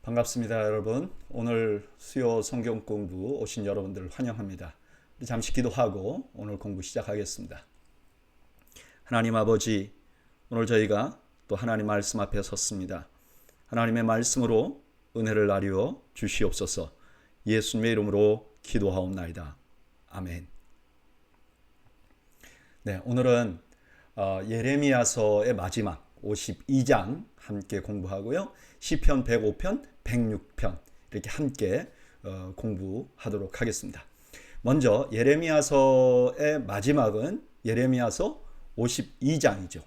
반갑습니다, 여러분. 오늘 수요 성경 공부 오신 여러분들 환영합니다. 우리 잠시 기도하고 오늘 공부 시작하겠습니다. 하나님 아버지, 오늘 저희가 또 하나님 말씀 앞에 섰습니다. 하나님의 말씀으로 은혜를 나누어 주시옵소서. 예수님의 이름으로 기도하옵나이다. 아멘. 네, 오늘은 예레미야서의 마지막 52장 함께 공부하고요. 시편 105편, 106편 이렇게 함께 공부하도록 하겠습니다. 먼저 예레미야서의 마지막은 예레미야서 52장이죠.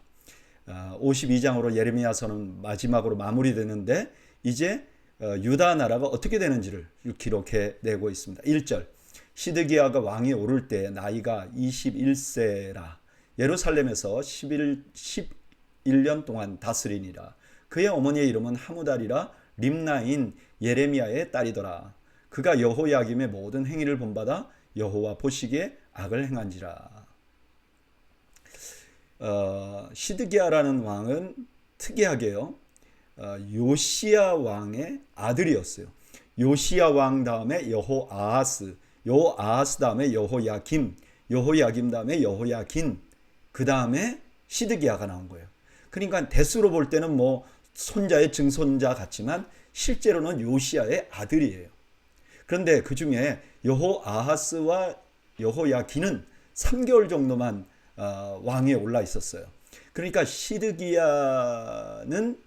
52장으로 예레미야서는 마지막으로 마무리되는데 이제 유다 나라가 어떻게 되는지를 기록해 내고 있습니다. 1절, 시드기야가 왕이 오를 때 나이가 21세라 예루살렘에서 11년 동안 다스리니라. 그의 어머니의 이름은 하무달이라 림나인 예레미야의 딸이더라. 그가 여호야김의 모든 행위를 본받아 여호와 보시기에 악을 행한지라. 시드기야라는 왕은 특이하게요, 요시야 왕의 아들이었어요. 요시야 왕 다음에 여호아하스, 여호아하스 다음에 여호야김, 여호야김 다음에 여호야긴, 그 다음에 시드기야가 나온 거예요. 그러니까 대수로 볼 때는 뭐 손자의 증손자 같지만 실제로는 요시야의 아들이에요. 그런데 그 중에 여호아하스와 여호야긴은 3개월 정도만 왕위에 올라 있었어요. 그러니까 시드기야는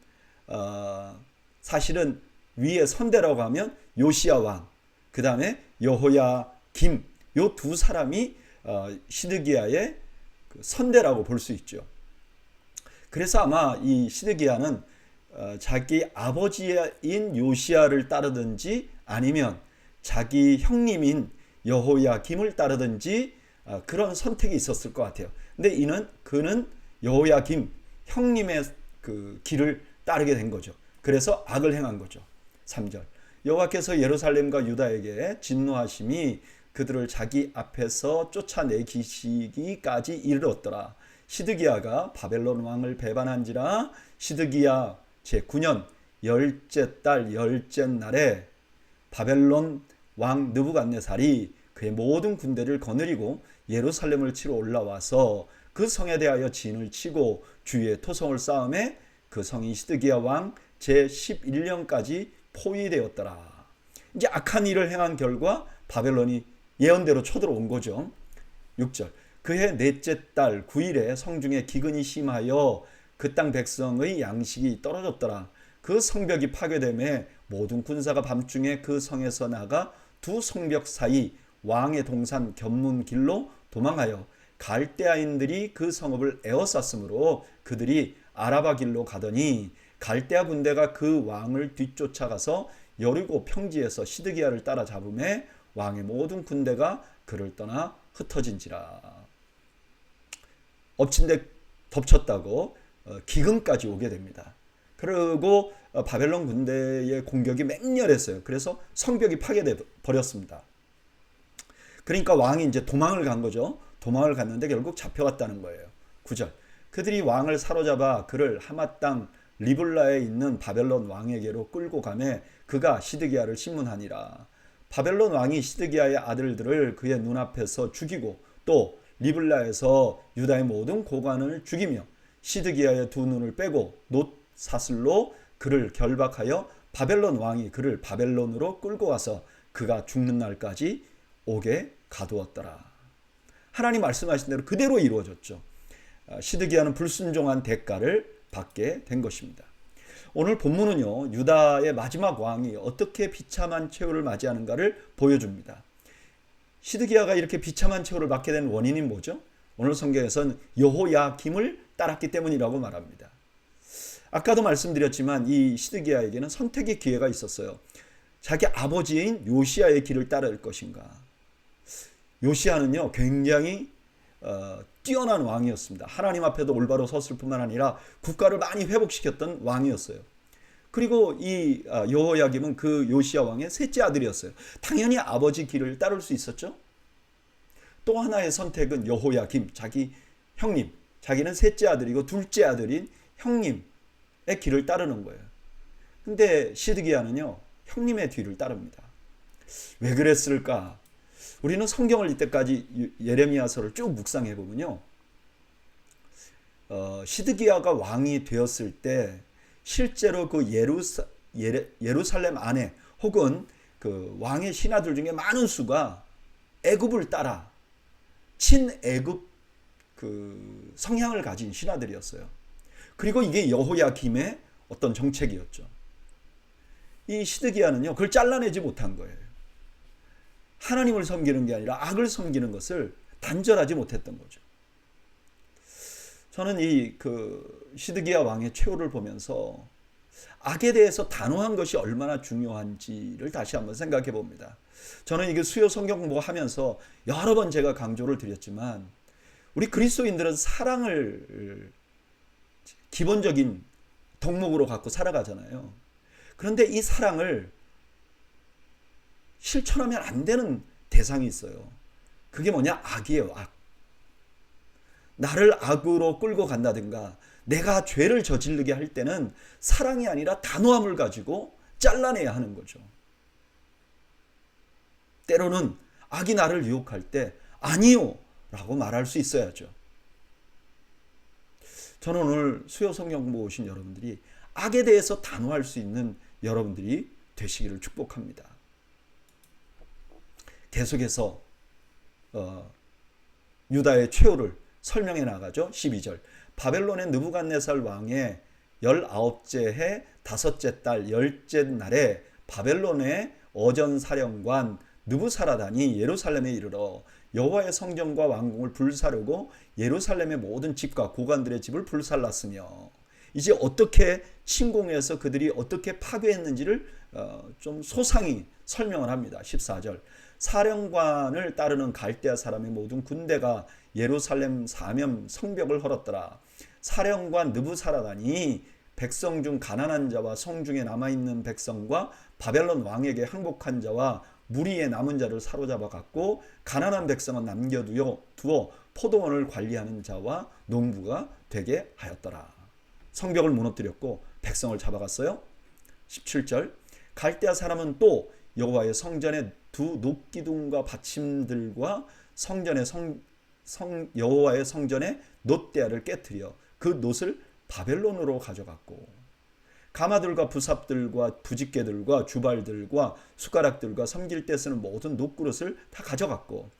사실은 위에 선대라고 하면 요시야 왕, 그 다음에 여호야김, 요 두 사람이 시드기야의 선대라고 볼 수 있죠. 그래서 아마 이 시드기야는 자기 아버지인 요시야를 따르든지 아니면 자기 형님인 여호야김을 따르든지 그런 선택이 있었을 것 같아요. 근데 그는 여호야김 형님의 그 길을 따르게 된 거죠. 그래서 악을 행한 거죠. 3절, 여호와께서 예루살렘과 유다에게 진노하심이 그들을 자기 앞에서 쫓아내기시기까지 이르렀더라. 시드기야가 바벨론 왕을 배반한지라. 시드기야 제9년 열째 달 열째 날에 바벨론 왕 느부갓네살이 그의 모든 군대를 거느리고 예루살렘을 치러 올라와서 그 성에 대하여 진을 치고 주위에 토성을 쌓음에 그 성이 시드기야 왕 제11년까지 포위되었더라. 이제 악한 일을 행한 결과 바벨론이 예언대로 쳐들어온 거죠. 6절, 그해 넷째 달 9일에 성중에 기근이 심하여 그 땅 백성의 양식이 떨어졌더라. 그 성벽이 파괴되매 모든 군사가 밤중에 그 성에서 나가 두 성벽 사이 왕의 동산 견문길로 도망하여 갈대아인들이 그 성읍을 에워쌌으므로 그들이 아라바 길로 가더니 갈대아 군대가 그 왕을 뒤쫓아가서 여리고 평지에서 시드기야를 따라잡음에 왕의 모든 군대가 그를 떠나 흩어진지라. 엎친 데 덮쳤다고 기근까지 오게 됩니다. 그리고 바벨론 군대의 공격이 맹렬했어요. 그래서 성벽이 파괴돼 버렸습니다. 그러니까 왕이 이제 도망을 간 거죠. 도망을 갔는데 결국 잡혀갔다는 거예요. 9절, 그들이 왕을 사로잡아 그를 하맛 땅 리블라에 있는 바벨론 왕에게로 끌고 가매 그가 시드기야를 신문하니라. 바벨론 왕이 시드기야의 아들들을 그의 눈앞에서 죽이고 또 리블라에서 유다의 모든 고관을 죽이며 시드기야의 두 눈을 빼고 놋 사슬로 그를 결박하여 바벨론 왕이 그를 바벨론으로 끌고 와서 그가 죽는 날까지 옥에 가두었더라. 하나님 말씀하신 대로 그대로 이루어졌죠. 시드기야는 불순종한 대가를 받게 된 것입니다. 오늘 본문은요, 유다의 마지막 왕이 어떻게 비참한 최후를 맞이하는가를 보여줍니다. 시드기야가 이렇게 비참한 최후를 맞게 된 원인이 뭐죠? 오늘 성경에서는 여호야김을 따랐기 때문이라고 말합니다. 아까도 말씀드렸지만 이 시드기야에게는 선택의 기회가 있었어요. 자기 아버지인 요시야의 길을 따를 것인가. 요시야는요, 굉장히 뛰어난 왕이었습니다. 하나님 앞에도 올바로 섰을 뿐만 아니라 국가를 많이 회복시켰던 왕이었어요. 그리고 이 여호야김은 그 요시야 왕의 셋째 아들이었어요. 당연히 아버지 길을 따를 수 있었죠. 또 하나의 선택은 여호야김, 자기 형님, 자기는 셋째 아들이고 둘째 아들인 형님의 길을 따르는 거예요. 근데 시드기야는요, 형님의 뒤를 따릅니다. 왜 그랬을까? 우리는 성경을 이때까지 예레미야서를 쭉 묵상해 보면요, 시드기야가 왕이 되었을 때 실제로 그 예루살렘 안에 혹은 그 왕의 신하들 중에 많은 수가 애굽을 따라 친애굽 그 성향을 가진 신하들이었어요. 그리고 이게 여호야김의 어떤 정책이었죠. 이 시드기야는요, 그걸 잘라내지 못한 거예요. 하나님을 섬기는 게 아니라 악을 섬기는 것을 단절하지 못했던 거죠. 저는 이 그 시드기야 왕의 최후를 보면서 악에 대해서 단호한 것이 얼마나 중요한지를 다시 한번 생각해 봅니다. 저는 이게 수요 성경 공부하면서 여러 번 제가 강조를 드렸지만, 우리 그리스도인들은 사랑을 기본적인 덕목으로 갖고 살아가잖아요. 그런데 이 사랑을 실천하면 안 되는 대상이 있어요. 그게 뭐냐? 악이에요. 악. 나를 악으로 끌고 간다든가 내가 죄를 저지르게 할 때는 사랑이 아니라 단호함을 가지고 잘라내야 하는 거죠. 때로는 악이 나를 유혹할 때 아니요 라고 말할 수 있어야죠. 저는 오늘 수요 성경 공부 오신 여러분들이 악에 대해서 단호할 수 있는 여러분들이 되시기를 축복합니다. 계속해서 유다의 최후를 설명해 나가죠. 12절. 바벨론의 느부갓네살 왕의 19째 해 5째 달 10째 날에 바벨론의 어전사령관 느부사라단이 예루살렘에 이르러 여호와의 성전과 왕궁을 불사르고 예루살렘의 모든 집과 고관들의 집을 불살랐으며, 이제 어떻게 침공해서 그들이 어떻게 파괴했는지를 좀 소상히 설명을 합니다. 14절. 사령관을 따르는 갈대아 사람의 모든 군대가 예루살렘 사면 성벽을 헐었더라. 사령관 느부사라단이 백성 중 가난한 자와 성중에 남아있는 백성과 바벨론 왕에게 항복한 자와 무리에 남은 자를 사로잡아 갔고, 가난한 백성은 남겨두어 포도원을 관리하는 자와 농부가 되게 하였더라. 성벽을 무너뜨렸고 백성을 잡아갔어요. 17절. 갈대아 사람은 또 여호와의 성전의 두 녹기둥과 받침들과 성전의 여호와의 성전의 놋대야를 깨뜨려 그 놋을 바벨론으로 가져갔고, 가마들과 부삽들과 부집개들과 주발들과 숟가락들과 섬길 때 쓰는 모든 놋그릇을 다 가져갔고,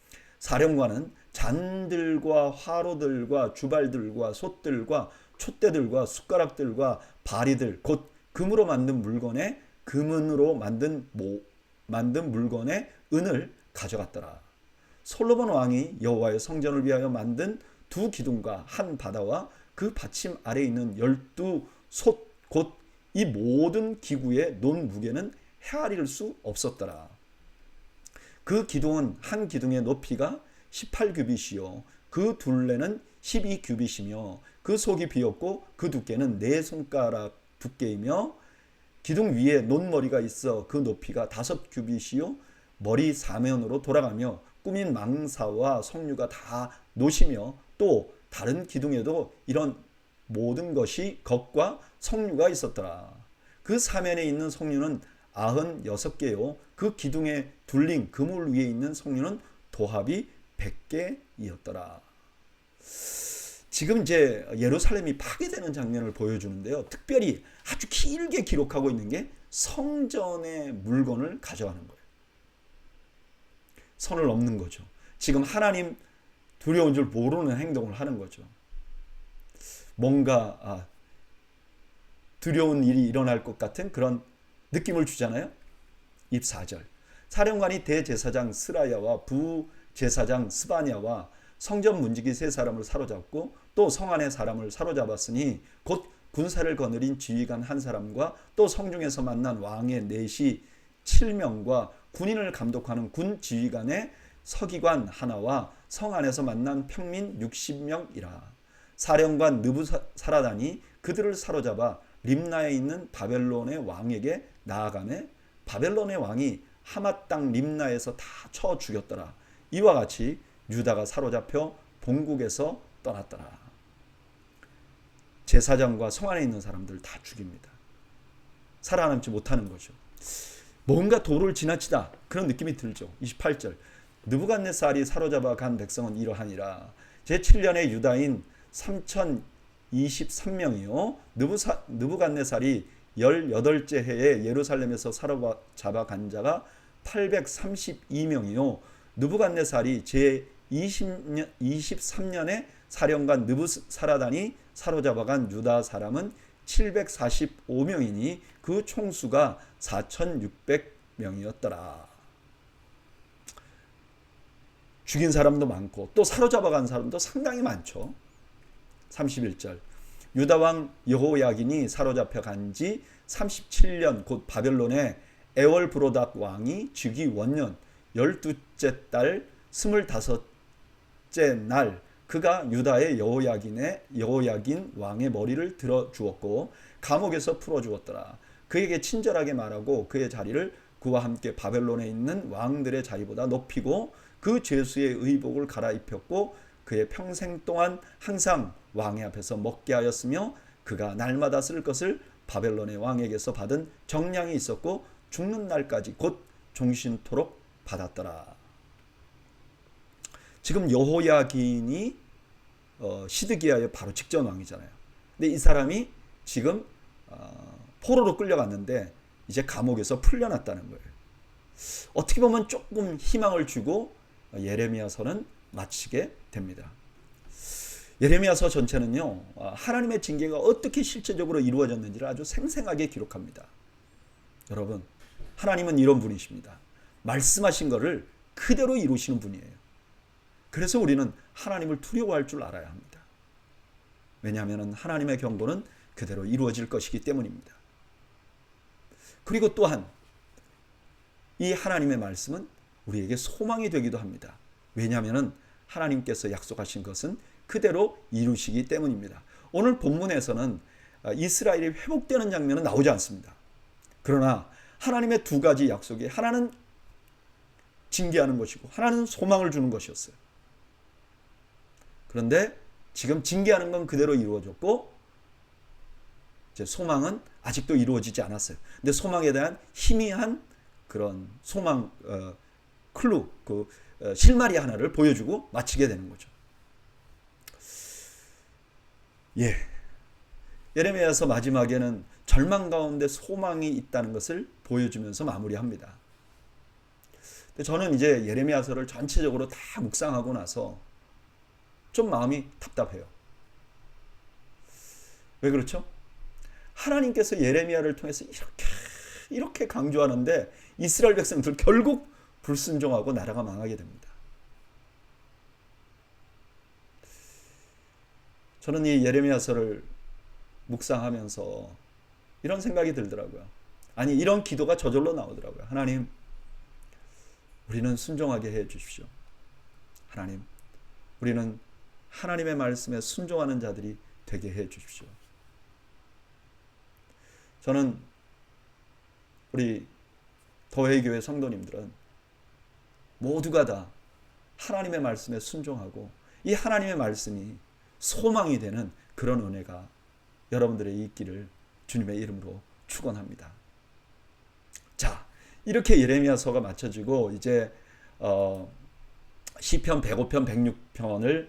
사령관은 잔들과 화로들과 주발들과 솥들과 촛대들과 숟가락들과 바리들 곧 금으로 만든 물건에 금은으로 만든 물건에 은을 가져갔더라. 솔로몬 왕이 여호와의 성전을 위하여 만든 두 기둥과 한 바다와 그 받침 아래에 있는 12솥 곧 이 모든 기구의 논 무게는 헤아릴 수 없었더라. 그 기둥은 한 기둥의 높이가 18규빗이요 그 둘레는 12규빗이며 그 속이 비었고 그 두께는 4손가락 두께이며, 기둥 위에 논머리가 있어 그 높이가 5규빗이요 머리 사면으로 돌아가며 꾸민 망사와 석류가 다 노시며, 또 다른 기둥에도 이런 모든 것이 겉과 석류가 있었더라. 그 사면에 있는 석류는 96개요 그 기둥에 둘린 그물 위에 있는 석류는 도합이 100개이었더라. 지금 이제 예루살렘이 파괴되는 장면을 보여주는데요, 특별히 아주 길게 기록하고 있는 게 성전의 물건을 가져가는 거예요. 선을 넘는 거죠. 지금 하나님 두려운 줄 모르는 행동을 하는 거죠. 뭔가 두려운 일이 일어날 것 같은 그런 느낌을 주잖아요. 24절. 사령관이 대제사장 스라야와 부제사장 스바냐와 성전 문지기 3사람을 사로잡고 또 성 안의 사람을 사로잡았으니 곧 군사를 거느린 지휘관 1사람과 또 성중에서 만난 왕의 내시 7명과 군인을 감독하는 군 지휘관의 서기관 하나와 성 안에서 만난 평민 60명이라. 사령관 느부사라단이 그들을 사로잡아 림나에 있는 바벨론의 왕에게 나아가매 바벨론의 왕이 하맛 땅 림나에서 다 쳐 죽였더라. 이와 같이 유다가 사로잡혀 본국에서 떠났더라. 제사장과 성 안에 있는 사람들 다 죽입니다. 살아남지 못하는 거죠. 뭔가 도를 지나치다 그런 느낌이 들죠. 28절 느부갓네살이 사로잡아 간 백성은 이러하니라. 제7년의 유다인 3023명이요 느부갓네살이 18째 해에 예루살렘에서 사로잡아 간 자가 832명이요 느부갓네살이 제23년에 사령관 느부사라단이 사로잡아간 유다 사람은 745명이니 그 총수가 4600명이었더라. 죽인 사람도 많고 또 사로잡아간 사람도 상당히 많죠. 31절 유다왕 여호야긴이 사로잡혀 간지 37년 곧 바벨론의 에월브로닥 왕이 즉위 원년 12째 달 25째 날 그가 유다의 여호야긴 왕의 머리를 들어 주었고 감옥에서 풀어 주었더라. 그에게 친절하게 말하고 그의 자리를 그와 함께 바벨론에 있는 왕들의 자리보다 높이고 그 죄수의 의복을 갈아입혔고 그의 평생 동안 항상 왕의 앞에서 먹게 하였으며 그가 날마다 쓸 것을 바벨론의 왕에게서 받은 정량이 있었고 죽는 날까지 곧 종신토록 받았더라. 지금 여호야긴이 시드기야의 바로 직전 왕이잖아요. 근데 이 사람이 지금 포로로 끌려갔는데 이제 감옥에서 풀려났다는 거예요. 어떻게 보면 조금 희망을 주고 예레미야서는 마치게 됩니다. 예레미야서 전체는요 하나님의 징계가 어떻게 실제적으로 이루어졌는지를 아주 생생하게 기록합니다. 여러분 하나님은 이런 분이십니다. 말씀하신 것을 그대로 이루시는 분이에요. 그래서 우리는 하나님을 두려워할 줄 알아야 합니다. 왜냐하면 하나님의 경고는 그대로 이루어질 것이기 때문입니다. 그리고 또한 이 하나님의 말씀은 우리에게 소망이 되기도 합니다. 왜냐하면 하나님께서 약속하신 것은 그대로 이루시기 때문입니다. 오늘 본문에서는 이스라엘이 회복되는 장면은 나오지 않습니다. 그러나 하나님의 두 가지 약속이 하나는 징계하는 것이고 하나는 소망을 주는 것이었어요. 그런데 지금 징계하는 건 그대로 이루어졌고 이제 소망은 아직도 이루어지지 않았어요. 근데 소망에 대한 희미한 그런 소망 클루 실마리 하나를 보여주고 마치게 되는 거죠. 예레미야서 마지막에는 절망 가운데 소망이 있다는 것을 보여주면서 마무리합니다. 근데 저는 이제 예레미야서를 전체적으로 다 묵상하고 나서 좀 마음이 답답해요. 왜 그렇죠? 하나님께서 예레미야를 통해서 이렇게 강조하는데 이스라엘 백성들 결국 불순종하고 나라가 망하게 됩니다. 저는 이 예레미야서를 묵상하면서 이런 생각이 들더라고요. 아니 이런 기도가 저절로 나오더라고요. 하나님 우리는 순종하게 해 주십시오. 하나님 우리는 하나님의 말씀에 순종하는 자들이 되게 해 주십시오. 저는 우리 더회교회 성도님들은 모두가 다 하나님의 말씀에 순종하고 이 하나님의 말씀이 소망이 되는 그런 은혜가 여러분들의 있기를 주님의 이름으로 축원합니다. 자, 이렇게 예레미야서가 마쳐지고 이제 시편 105편 106편을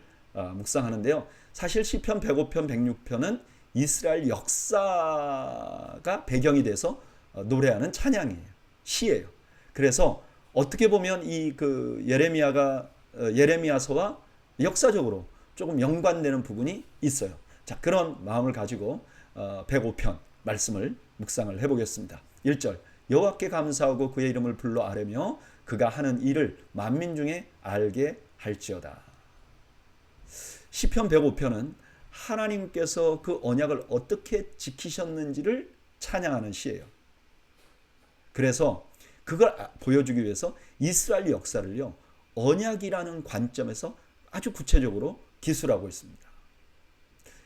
묵상하는데요. 사실 시편 105편 106편은 이스라엘 역사가 배경이 돼서 노래하는 찬양이에요. 시예요. 그래서 어떻게 보면 이 예레미야서와 역사적으로 조금 연관되는 부분이 있어요. 자, 그런 마음을 가지고 105편 말씀을 묵상을 해보겠습니다. 1절 여호와께 감사하고 그의 이름을 불러 아뢰며 그가 하는 일을 만민 중에 알게 할지어다. 시편 105편은 하나님께서 그 언약을 어떻게 지키셨는지를 찬양하는 시예요. 그래서 그걸 보여주기 위해서 이스라엘 역사를요 언약이라는 관점에서 아주 구체적으로 기술하고 있습니다.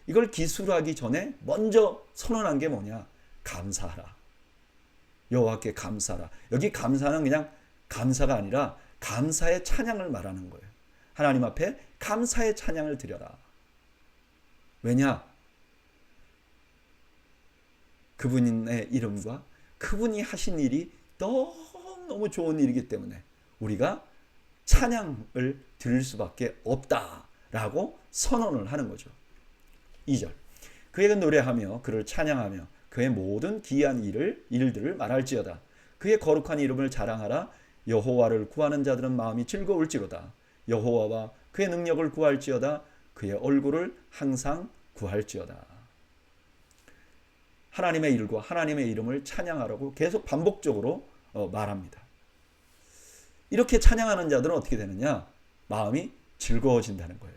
이걸 기술하기 전에 먼저 선언한 게 뭐냐? 감사하라. 여호와께 감사하라. 여기 감사는 그냥 감사가 아니라 감사의 찬양을 말하는 거예요. 하나님 앞에 감사의 찬양을 드려라. 왜냐? 그분의 이름과 그분이 하신 일이 너무 좋은 일이기 때문에 우리가 찬양을 드릴 수밖에 없다라고 선언을 하는 거죠. 2절. 그에게 노래하며 그를 찬양하며 그의 모든 기이한 일들을 말할지어다. 그의 거룩한 이름을 자랑하라. 여호와를 구하는 자들은 마음이 즐거울지로다. 여호와와 그의 능력을 구할지어다. 그의 얼굴을 항상 구할지어다. 하나님의 일과 하나님의 이름을 찬양하라고 계속 반복적으로 말합니다. 이렇게 찬양하는 자들은 어떻게 되느냐? 마음이 즐거워진다는 거예요.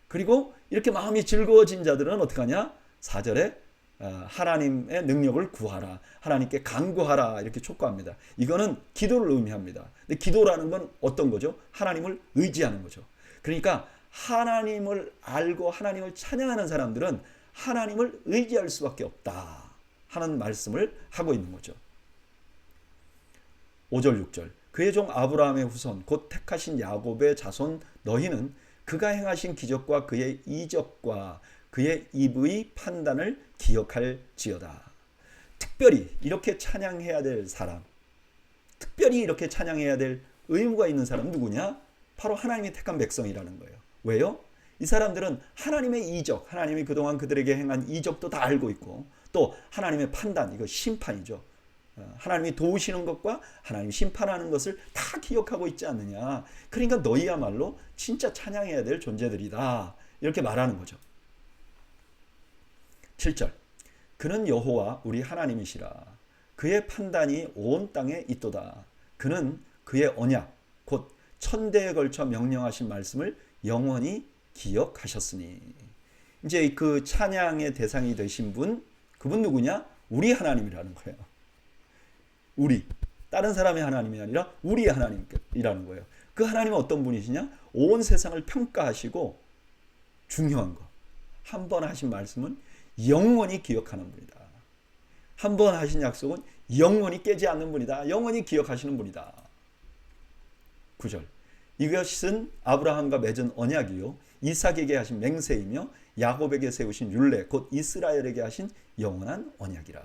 그리고 이렇게 마음이 즐거워진 자들은 어떻게 하냐? 4절에 하나님의 능력을 구하라. 하나님께 간구하라. 이렇게 촉구합니다. 이거는 기도를 의미합니다. 근데 기도라는 건 어떤 거죠? 하나님을 의지하는 거죠. 그러니까 하나님을 알고 하나님을 찬양하는 사람들은 하나님을 의지할 수밖에 없다 하는 말씀을 하고 있는 거죠. 5절 6절. 그의 종 아브라함의 후손 곧 택하신 야곱의 자손 너희는 그가 행하신 기적과 그의 이적과 그의 입의 판단을 기억할지어다. 특별히 이렇게 찬양해야 될 사람, 특별히 이렇게 찬양해야 될 의무가 있는 사람은 누구냐? 바로 하나님이 택한 백성이라는 거예요. 왜요? 이 사람들은 하나님의 이적, 하나님이 그동안 그들에게 행한 이적도 다 알고 있고, 또 하나님의 판단, 이거 심판이죠. 하나님이 도우시는 것과 하나님이 심판하는 것을 다 기억하고 있지 않느냐. 그러니까 너희야말로 진짜 찬양해야 될 존재들이다. 이렇게 말하는 거죠. 7절. 그는 여호와 우리 하나님이시라. 그의 판단이 온 땅에 있도다. 그는 그의 언약 곧 천대에 걸쳐 명령하신 말씀을 영원히 기억하셨으니. 이제 그 찬양의 대상이 되신 분, 그분 누구냐? 우리 하나님이라는 거예요. 우리, 다른 사람의 하나님이 아니라 우리의 하나님이라는 거예요. 그 하나님은 어떤 분이시냐? 온 세상을 평가하시고 중요한 거, 한 번 하신 말씀은 영원히 기억하는 분이다. 한 번 하신 약속은 영원히 깨지 않는 분이다. 영원히 기억하시는 분이다. 9절. 이것은 아브라함과 맺은 언약이요 이삭에게 하신 맹세이며 야곱에게 세우신 율례 곧 이스라엘에게 하신 영원한 언약이라.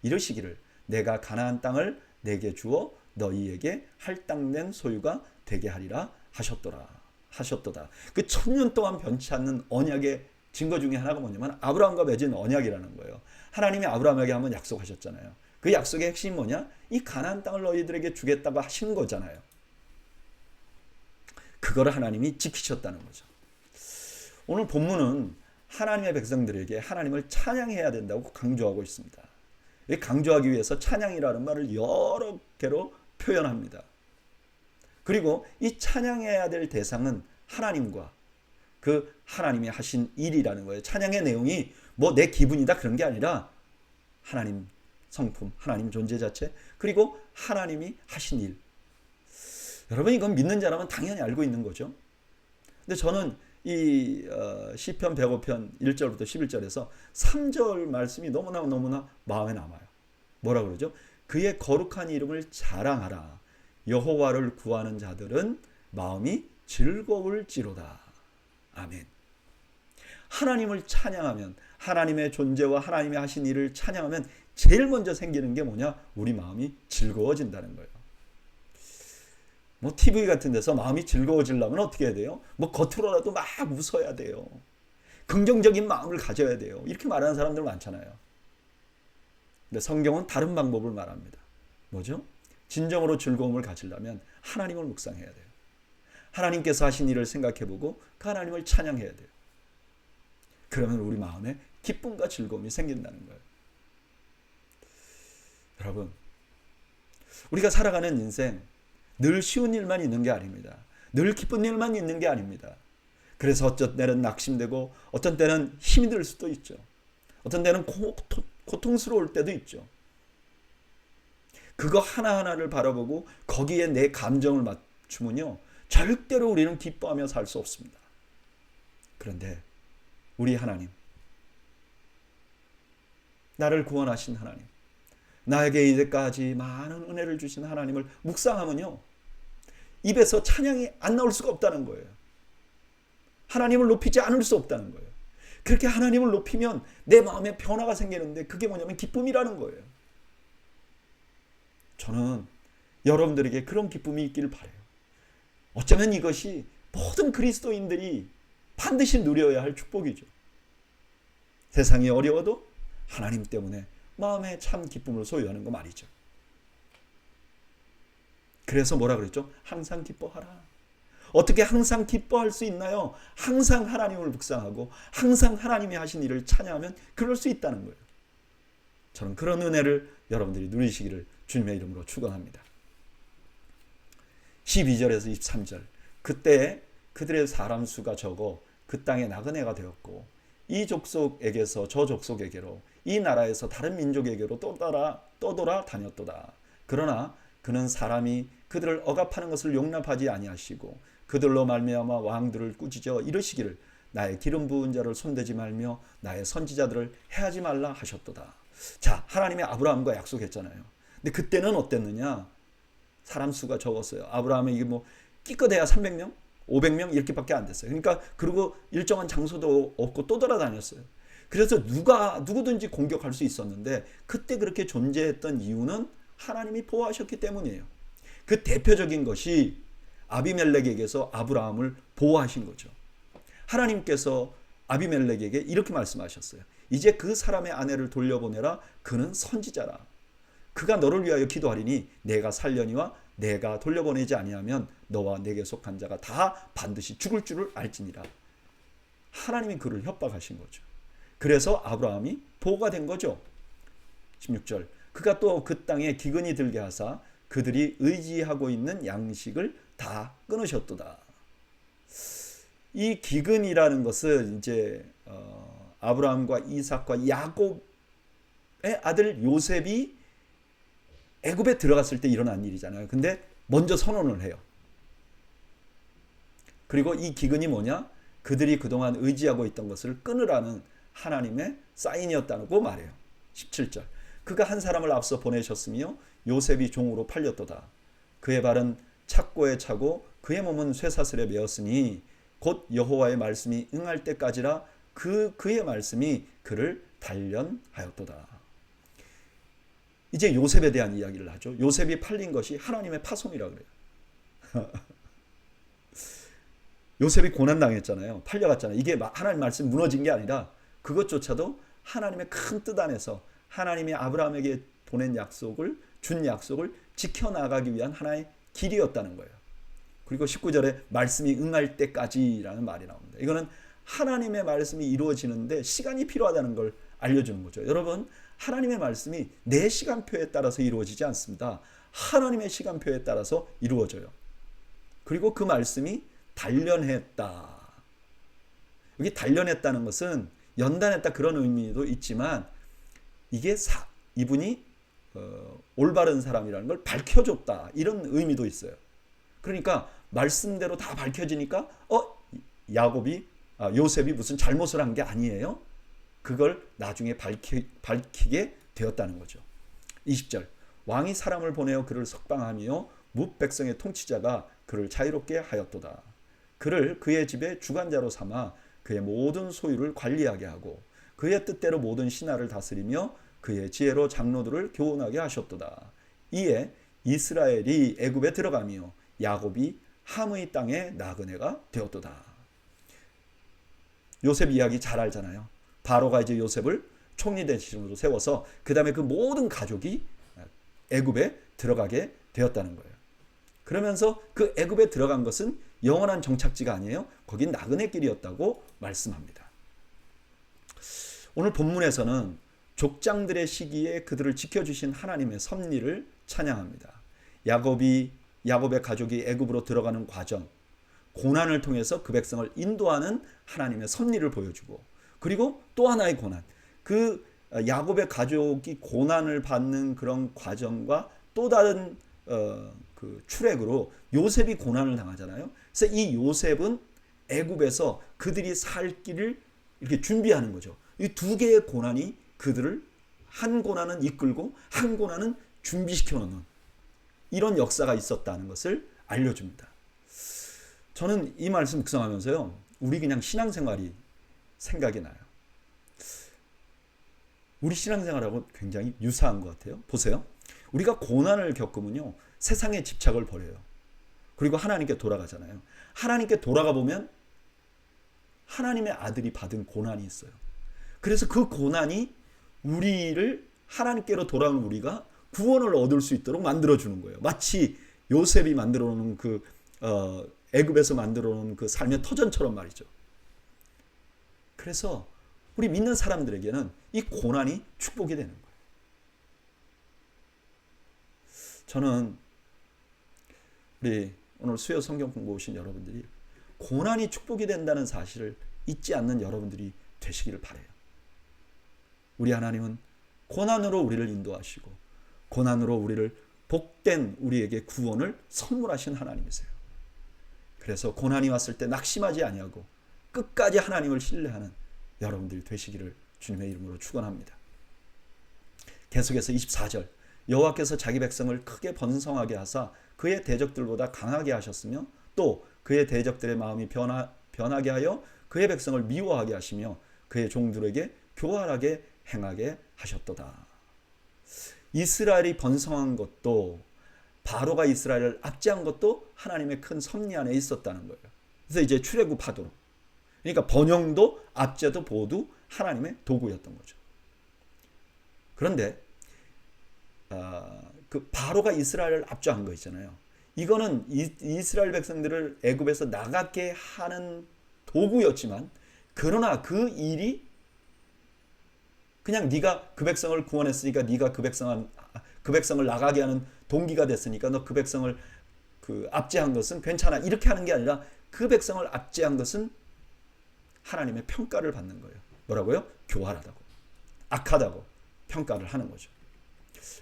이르시기를 내가 가나안 땅을 내게 주어 너희에게 할당된 소유가 되게 하리라 하셨도다. 그 1000년 동안 변치 않는 언약의 증거 중에 하나가 뭐냐면 아브라함과 맺은 언약이라는 거예요. 하나님이 아브라함에게 한번 약속하셨잖아요. 그 약속의 핵심이 뭐냐? 이 가나안 땅을 너희들에게 주겠다고 하신 거잖아요. 그거를 하나님이 지키셨다는 거죠. 오늘 본문은 하나님의 백성들에게 하나님을 찬양해야 된다고 강조하고 있습니다. 강조하기 위해서 찬양이라는 말을 여러 개로 표현합니다. 그리고 이 찬양해야 될 대상은 하나님과 그 하나님이 하신 일이라는 거예요. 찬양의 내용이 뭐 내 기분이다 그런 게 아니라 하나님 성품, 하나님 존재 자체, 그리고 하나님이 하신 일. 여러분 이건 믿는 자라면 당연히 알고 있는 거죠. 근데 저는 이 시편 105편 1절부터 11절에서 3절 말씀이 너무나 마음에 남아요. 뭐라 그러죠? 그의 거룩한 이름을 자랑하라. 여호와를 구하는 자들은 마음이 즐거울지로다. 아멘. 하나님을 찬양하면, 하나님의 존재와 하나님이 하신 일을 찬양하면 제일 먼저 생기는 게 뭐냐? 우리 마음이 즐거워진다는 거예요. 뭐 TV 같은 데서 마음이 즐거워지려면 어떻게 해야 돼요? 뭐 겉으로라도 막 웃어야 돼요. 긍정적인 마음을 가져야 돼요. 이렇게 말하는 사람들 많잖아요. 근데 성경은 다른 방법을 말합니다. 뭐죠? 진정으로 즐거움을 가지려면 하나님을 묵상해야 돼요. 하나님께서 하신 일을 생각해보고 그 하나님을 찬양해야 돼요. 그러면 우리 마음에 기쁨과 즐거움이 생긴다는 거예요. 여러분, 우리가 살아가는 인생 늘 쉬운 일만 있는 게 아닙니다. 늘 기쁜 일만 있는 게 아닙니다. 그래서 어떤 때는 낙심되고 어떤 때는 힘이 들 수도 있죠. 어떤 때는 고통스러울 때도 있죠. 그거 하나하나를 바라보고 거기에 내 감정을 맞추면요, 절대로 우리는 기뻐하며 살 수 없습니다. 그런데 우리 하나님, 나를 구원하신 하나님, 나에게 이제까지 많은 은혜를 주신 하나님을 묵상하면요, 입에서 찬양이 안 나올 수가 없다는 거예요. 하나님을 높이지 않을 수 없다는 거예요. 그렇게 하나님을 높이면 내 마음에 변화가 생기는데 그게 뭐냐면 기쁨이라는 거예요. 저는 여러분들에게 그런 기쁨이 있기를 바라요. 어쩌면 이것이 모든 그리스도인들이 반드시 누려야 할 축복이죠. 세상이 어려워도 하나님 때문에 마음에 참 기쁨을 소유하는 거 말이죠. 그래서 뭐라 그랬죠? 항상 기뻐하라. 어떻게 항상 기뻐할 수 있나요? 항상 하나님을 묵상하고 항상 하나님이 하신 일을 찬양하면 그럴 수 있다는 거예요. 저는 그런 은혜를 여러분들이 누리시기를 주님의 이름으로 축원합니다. 12절에서 23절, 그때 그들의 사람 수가 적어 그 땅에 나그네가 되었고 이 족속에게서 저 족속에게로 이 나라에서 다른 민족에게로 떠돌아 다녔도다. 그러나 그는 사람이 그들을 억압하는 것을 용납하지 아니하시고 그들로 말미암아 왕들을 꾸짖어 이르시기를 나의 기름 부은 자를 손대지 말며 나의 선지자들을 해하지 말라 하셨도다. 자, 하나님의 아브라함과 약속했잖아요. 근데 그때는 어땠느냐? 사람 수가 적었어요. 아브라함이 이게 뭐 끼껏해야 300명, 500명 이렇게밖에 안 됐어요. 그러니까 그리고 일정한 장소도 없고 또 돌아다녔어요. 그래서 누구든지 공격할 수 있었는데 그때 그렇게 존재했던 이유는 하나님이 보호하셨기 때문이에요. 그 대표적인 것이 아비멜렉에게서 아브라함을 보호하신 거죠. 하나님께서 아비멜렉에게 이렇게 말씀하셨어요. 이제 그 사람의 아내를 돌려보내라. 그는 선지자라. 그가 너를 위하여 기도하리니 내가 살려니와 내가 돌려보내지 아니하면 너와 내게 속한 자가 다 반드시 죽을 줄을 알지니라. 하나님이 그를 협박하신 거죠. 그래서 아브라함이 보호가 된 거죠. 16절, 그가 또 그 땅에 기근이 들게 하사 그들이 의지하고 있는 양식을 다 끊으셨도다. 이 기근이라는 것은 이제 아브라함과 이삭과 야곱의 아들 요셉이 애굽에 들어갔을 때 일어난 일이잖아요. 근데 먼저 선언을 해요. 그리고 이 기근이 뭐냐? 그들이 그동안 의지하고 있던 것을 끊으라는 하나님의 사인이었다고 말해요. 17절, 그가 한 사람을 앞서 보내셨으며 요셉이 종으로 팔렸도다. 그의 발은 착고에 차고 그의 몸은 쇠사슬에 매었으니 곧 여호와의 말씀이 응할 때까지라 그의 말씀이 그를 단련하였도다. 이제 요셉에 대한 이야기를 하죠. 요셉이 팔린 것이 하나님의 파송이라고 그래요. 요셉이 고난당했잖아요. 팔려갔잖아요. 이게 하나님 말씀 무너진 게 아니라 그것조차도 하나님의 큰 뜻 안에서 하나님이 아브라함에게 준 약속을 지켜나가기 위한 하나의 길이었다는 거예요. 그리고 19절에 말씀이 응할 때까지라는 말이 나옵니다. 이거는 하나님의 말씀이 이루어지는데 시간이 필요하다는 걸 알려주는 거죠. 여러분, 하나님의 말씀이 내 시간표에 따라서 이루어지지 않습니다. 하나님의 시간표에 따라서 이루어져요. 그리고 그 말씀이 단련했다. 여기 단련했다는 것은 연단했다 그런 의미도 있지만 이게 이분이 올바른 사람이라는 걸 밝혀줬다 이런 의미도 있어요. 그러니까 말씀대로 다 밝혀지니까 요셉이 무슨 잘못을 한 게 아니에요. 그걸 나중에 밝히게 되었다는 거죠. 20절, 왕이 사람을 보내어 그를 석방하며 뭇 백성의 통치자가 그를 자유롭게 하였도다. 그를 그의 집에 주관자로 삼아 그의 모든 소유를 관리하게 하고 그의 뜻대로 모든 신하를 다스리며 그의 지혜로 장로들을 교훈하게 하셨도다. 이에 이스라엘이 애굽에 들어가며 야곱이 함의 땅에 나그네가 되었도다. 요셉 이야기 잘 알잖아요. 바로가 이제 요셉을 총리 대신으로 세워서 그 다음에 그 모든 가족이 애굽에 들어가게 되었다는 거예요. 그러면서 그 애굽에 들어간 것은 영원한 정착지가 아니에요. 거긴 나그네 길이었다고 말씀합니다. 오늘 본문에서는 족장들의 시기에 그들을 지켜주신 하나님의 섭리를 찬양합니다. 야곱의 가족이 애굽으로 들어가는 과정, 고난을 통해서 그 백성을 인도하는 하나님의 섭리를 보여주고, 그리고 또 하나의 고난, 그 야곱의 가족이 고난을 받는 그런 과정과 또 다른 그 출애굽으로 요셉이 고난을 당하잖아요. 그래서 이 요셉은 애굽에서 그들이 살 길을 이렇게 준비하는 거죠. 이 두 개의 고난이 그들을 한 고난은 이끌고 한 고난은 준비시켜 놓는 이런 역사가 있었다는 것을 알려줍니다. 저는 이 말씀 묵상하면서요, 우리 그냥 신앙생활이 생각이 나요. 우리 신앙생활하고 굉장히 유사한 것 같아요. 보세요. 우리가 고난을 겪으면요, 세상의 집착을 버려요. 그리고 하나님께 돌아가잖아요. 하나님께 돌아가 보면 하나님의 아들이 받은 고난이 있어요. 그래서 그 고난이 우리를 하나님께로 돌아온 우리가 구원을 얻을 수 있도록 만들어주는 거예요. 마치 요셉이 만들어 놓은 그 애굽에서 만들어 놓은 그 삶의 터전처럼 말이죠. 그래서 우리 믿는 사람들에게는 이 고난이 축복이 되는 거예요. 저는 우리 오늘 수요 성경 공부 오신 여러분들이 고난이 축복이 된다는 사실을 잊지 않는 여러분들이 되시기를 바라요. 우리 하나님은 고난으로 우리를 인도하시고 고난으로 우리를 복된 우리에게 구원을 선물하신 하나님이세요. 그래서 고난이 왔을 때 낙심하지 아니하고 끝까지 하나님을 신뢰하는 여러분들이 되시기를 주님의 이름으로 축원합니다. 계속해서 24절, 여호와께서 자기 백성을 크게 번성하게 하사 그의 대적들보다 강하게 하셨으며 또 그의 대적들의 마음이 변하게 하여 그의 백성을 미워하게 하시며 그의 종들에게 교활하게 행하게 하셨도다. 이스라엘이 번성한 것도, 바로가 이스라엘을 압제한 것도 하나님의 큰 섭리 안에 있었다는 거예요. 그래서 이제 출애굽하도록, 그러니까 번영도 압제도 모두 하나님의 도구였던 거죠. 그런데 그 바로가 이스라엘을 압제한 거 있잖아요. 이거는 이스라엘 백성들을 애굽에서 나가게 하는 도구였지만, 그러나 그 일이 그냥 네가 그 백성을 구원했으니까, 네가 그 백성을 나가게 하는 동기가 됐으니까 너 그 백성을 압제한 것은 괜찮아, 이렇게 하는 게 아니라 그 백성을 압제한 것은 하나님의 평가를 받는 거예요. 뭐라고요? 교활하다고, 악하다고 평가를 하는 거죠.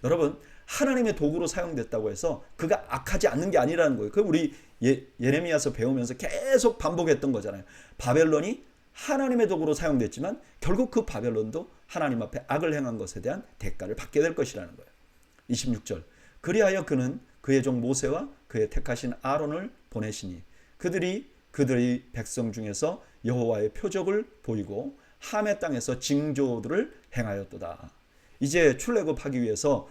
여러분, 하나님의 도구로 사용됐다고 해서 그가 악하지 않는 게 아니라는 거예요. 그 우리 예레미야서 배우면서 계속 반복했던 거잖아요. 바벨론이 하나님의 도구로 사용됐지만 결국 그 바벨론도 하나님 앞에 악을 행한 것에 대한 대가를 받게 될 것이라는 거예요. 26절, 그리하여 그는 그의 종 모세와 그의 택하신 아론을 보내시니 그들이 백성 중에서 여호와의 표적을 보이고 함의 땅에서 징조들을 행하였도다. 이제 출애굽하기 위해서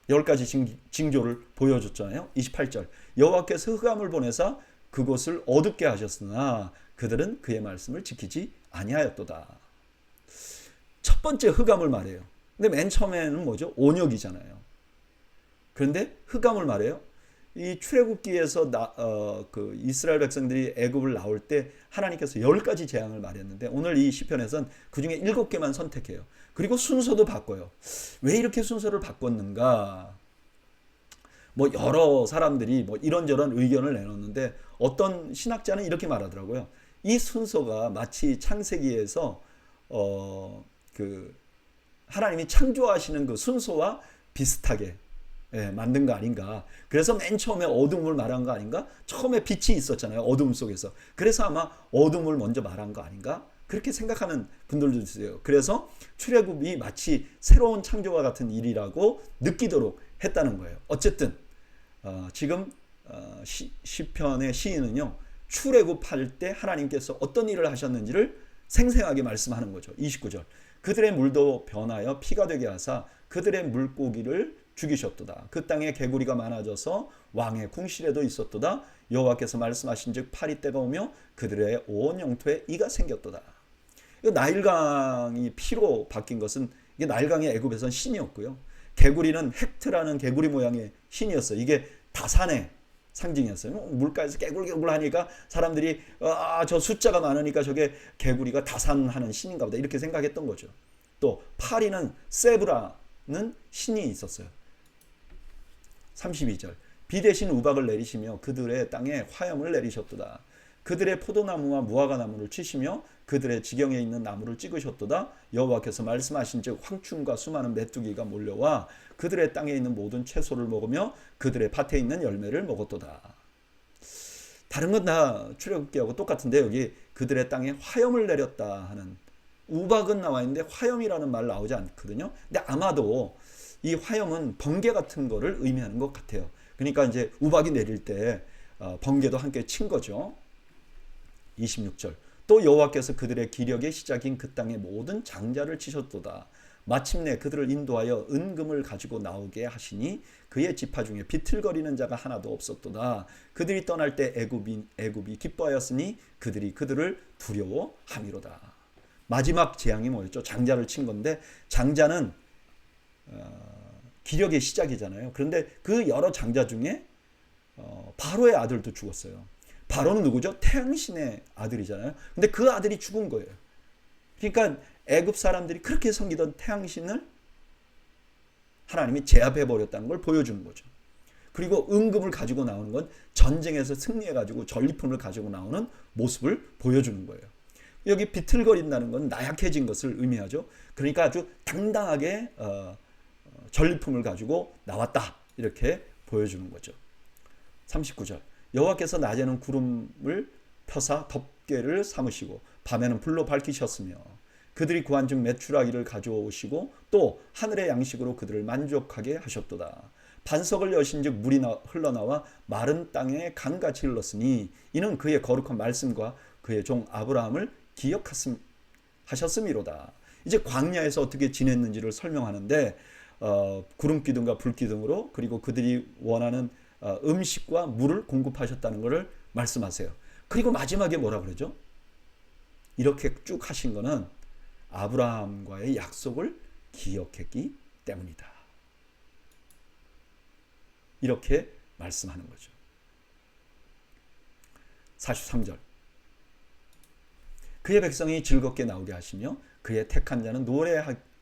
10가지 징조를 보여줬잖아요. 28절, 여호와께서 흑암을 보내사 그곳을 어둡게 하셨으나 그들은 그의 말씀을 지키지 아니하였도다. 첫 번째 흑암을 말해요. 근데 맨 처음에는 뭐죠? 온역이잖아요. 그런데 흑암을 말해요. 이 출애굽기에서 그 이스라엘 백성들이 애굽을 나올 때 하나님께서 10가지 재앙을 말했는데 오늘 이 시편에서는 그중에 7개만 선택해요. 그리고 순서도 바꿔요. 왜 이렇게 순서를 바꿨는가? 뭐 여러 사람들이 뭐 이런저런 의견을 내놓는데 어떤 신학자는 이렇게 말하더라고요. 이 순서가 마치 창세기에서 그 하나님이 창조하시는 그 순서와 비슷하게 만든 거 아닌가. 그래서 맨 처음에 어둠을 말한 거 아닌가? 처음에 빛이 있었잖아요. 어둠 속에서. 그래서 아마 어둠을 먼저 말한 거 아닌가? 그렇게 생각하는 분들도 있어요. 그래서 출애굽이 마치 새로운 창조와 같은 일이라고 느끼도록 했다는 거예요. 어쨌든 지금 시편의 시인은요, 출애굽할 때 하나님께서 어떤 일을 하셨는지를 생생하게 말씀하는 거죠. 29절, 그들의 물도 변하여 피가 되게 하사 그들의 물고기를 죽이셨도다. 그 땅에 개구리가 많아져서 왕의 궁실에도 있었도다. 여호와께서 말씀하신즉 파리 때가 오며 그들의 온 영토에 이가 생겼도다. 나일강이 피로 바뀐 것은, 이게 나일강이 애굽에선 신이었고요. 개구리는 헥트라는 개구리 모양의 신이었어요. 이게 다산의 상징이었어요. 물가에서 개굴개굴 하니까 사람들이 저 숫자가 많으니까 저게 개구리가 다산하는 신인가 보다, 이렇게 생각했던 거죠. 또 파리는 세브라는 신이 있었어요. 32절, 비 대신 우박을 내리시며 그들의 땅에 화염을 내리셨도다. 그들의 포도나무와 무화과나무를 치시며 그들의 지경에 있는 나무를 찍으셨도다. 여호와께서 말씀하신즉 황충과 수많은 메뚜기가 몰려와 그들의 땅에 있는 모든 채소를 먹으며 그들의 밭에 있는 열매를 먹었도다. 다른 건 다 출애굽기하고 똑같은데 여기 그들의 땅에 화염을 내렸다 하는, 우박은 나와 있는데 화염이라는 말 나오지 않거든요. 근데 아마도 이 화염은 번개 같은 거를 의미하는 것 같아요. 그러니까 이제 우박이 내릴 때 번개도 함께 친 거죠. 26절, 또 여호와께서 그들의 기력의 시작인 그 땅의 모든 장자를 치셨도다. 마침내 그들을 인도하여 은금을 가지고 나오게 하시니 그의 지파 중에 비틀거리는 자가 하나도 없었도다. 그들이 떠날 때 애굽이 기뻐하였으니 그들이 그들을 두려워함이로다. 마지막 재앙이 뭐였죠? 장자를 친 건데, 장자는 기력의 시작이잖아요. 그런데 그 여러 장자 중에 바로의 아들도 죽었어요. 바로는 누구죠? 태양신의 아들이잖아요. 근데 그 아들이 죽은 거예요. 그러니까 애굽 사람들이 그렇게 섬기던 태양신을 하나님이 제압해 버렸다는 걸 보여주는 거죠. 그리고 은금을 가지고 나오는 건 전쟁에서 승리해 가지고 전리품을 가지고 나오는 모습을 보여주는 거예요. 여기 비틀거린다는 건 나약해진 것을 의미하죠. 그러니까 아주 당당하게 전리품을 가지고 나왔다, 이렇게 보여주는 거죠. 39절, 여호와께서 낮에는 구름을 펴사 덮개를 삼으시고 밤에는 불로 밝히셨으며 그들이 구한 중 메추라기를 가져오시고 또 하늘의 양식으로 그들을 만족하게 하셨도다. 반석을 여신즉 물이 흘러나와 마른 땅에 강같이 흘렀으니 이는 그의 거룩한 말씀과 그의 종 아브라함을 기억하셨음이로다. 이제 광야에서 어떻게 지냈는지를 설명하는데 구름 기둥과 불 기둥으로, 그리고 그들이 원하는 음식과 물을 공급하셨다는 것을 말씀하세요. 그리고 마지막에 뭐라 그러죠? 이렇게 쭉 하신 거는 아브라함과의 약속을 기억했기 때문이다. 이렇게 말씀하는 거죠. 43절, 그의 백성이 즐겁게 나오게 하시며 그의 택한 자는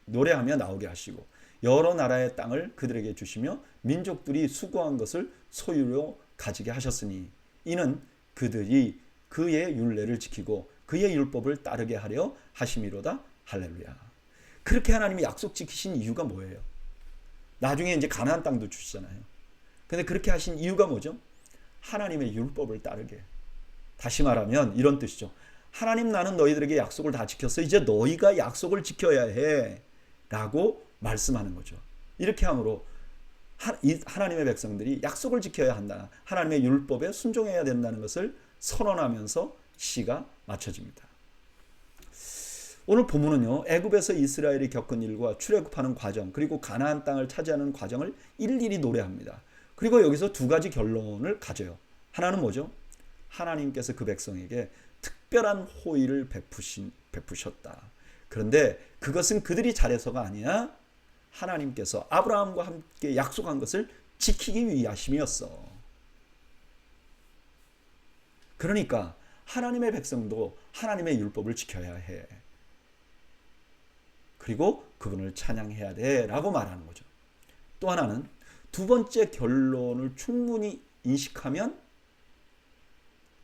노래하며 나오게 하시고 여러 나라의 땅을 그들에게 주시며 민족들이 수고한 것을 소유로 가지게 하셨으니 이는 그들이 그의 율례를 지키고 그의 율법을 따르게 하려 하심이로다. 할렐루야. 그렇게 하나님이 약속 지키신 이유가 뭐예요? 나중에 이제 가나안 땅도 주시잖아요. 근데 그렇게 하신 이유가 뭐죠? 하나님의 율법을 따르게. 다시 말하면 이런 뜻이죠. 하나님, 나는 너희들에게 약속을 다 지켰어. 이제 너희가 약속을 지켜야 해. 라고 말씀하는 거죠. 이렇게 함으로 하나님의 백성들이 약속을 지켜야 한다. 하나님의 율법에 순종해야 된다는 것을 선언하면서 시가 맞춰집니다. 오늘 본문은요, 애굽에서 이스라엘이 겪은 일과 출애굽하는 과정, 그리고 가나안 땅을 차지하는 과정을 일일이 노래합니다. 그리고 여기서 두 가지 결론을 가져요. 하나는 뭐죠? 하나님께서 그 백성에게 특별한 호의를 베푸셨다. 그런데 그것은 그들이 잘해서가 아니라 하나님께서 아브라함과 함께 약속한 것을 지키기 위하심이었어. 그러니까 하나님의 백성도 하나님의 율법을 지켜야 해. 그리고 그분을 찬양해야 돼 라고 말하는 거죠. 또 하나는 두 번째 결론을 충분히 인식하면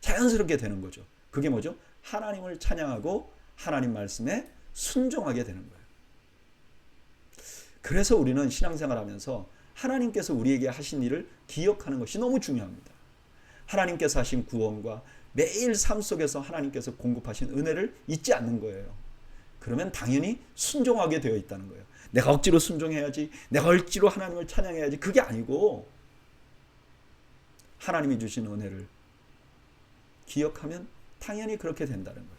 자연스럽게 되는 거죠. 그게 뭐죠? 하나님을 찬양하고 하나님 말씀에 순종하게 되는 거예요. 그래서 우리는 신앙생활하면서 하나님께서 우리에게 하신 일을 기억하는 것이 너무 중요합니다. 하나님께서 하신 구원과 매일 삶 속에서 하나님께서 공급하신 은혜를 잊지 않는 거예요. 그러면 당연히 순종하게 되어 있다는 거예요. 내가 억지로 순종해야지, 내가 억지로 하나님을 찬양해야지, 그게 아니고 하나님이 주신 은혜를 기억하면 당연히 그렇게 된다는 거예요.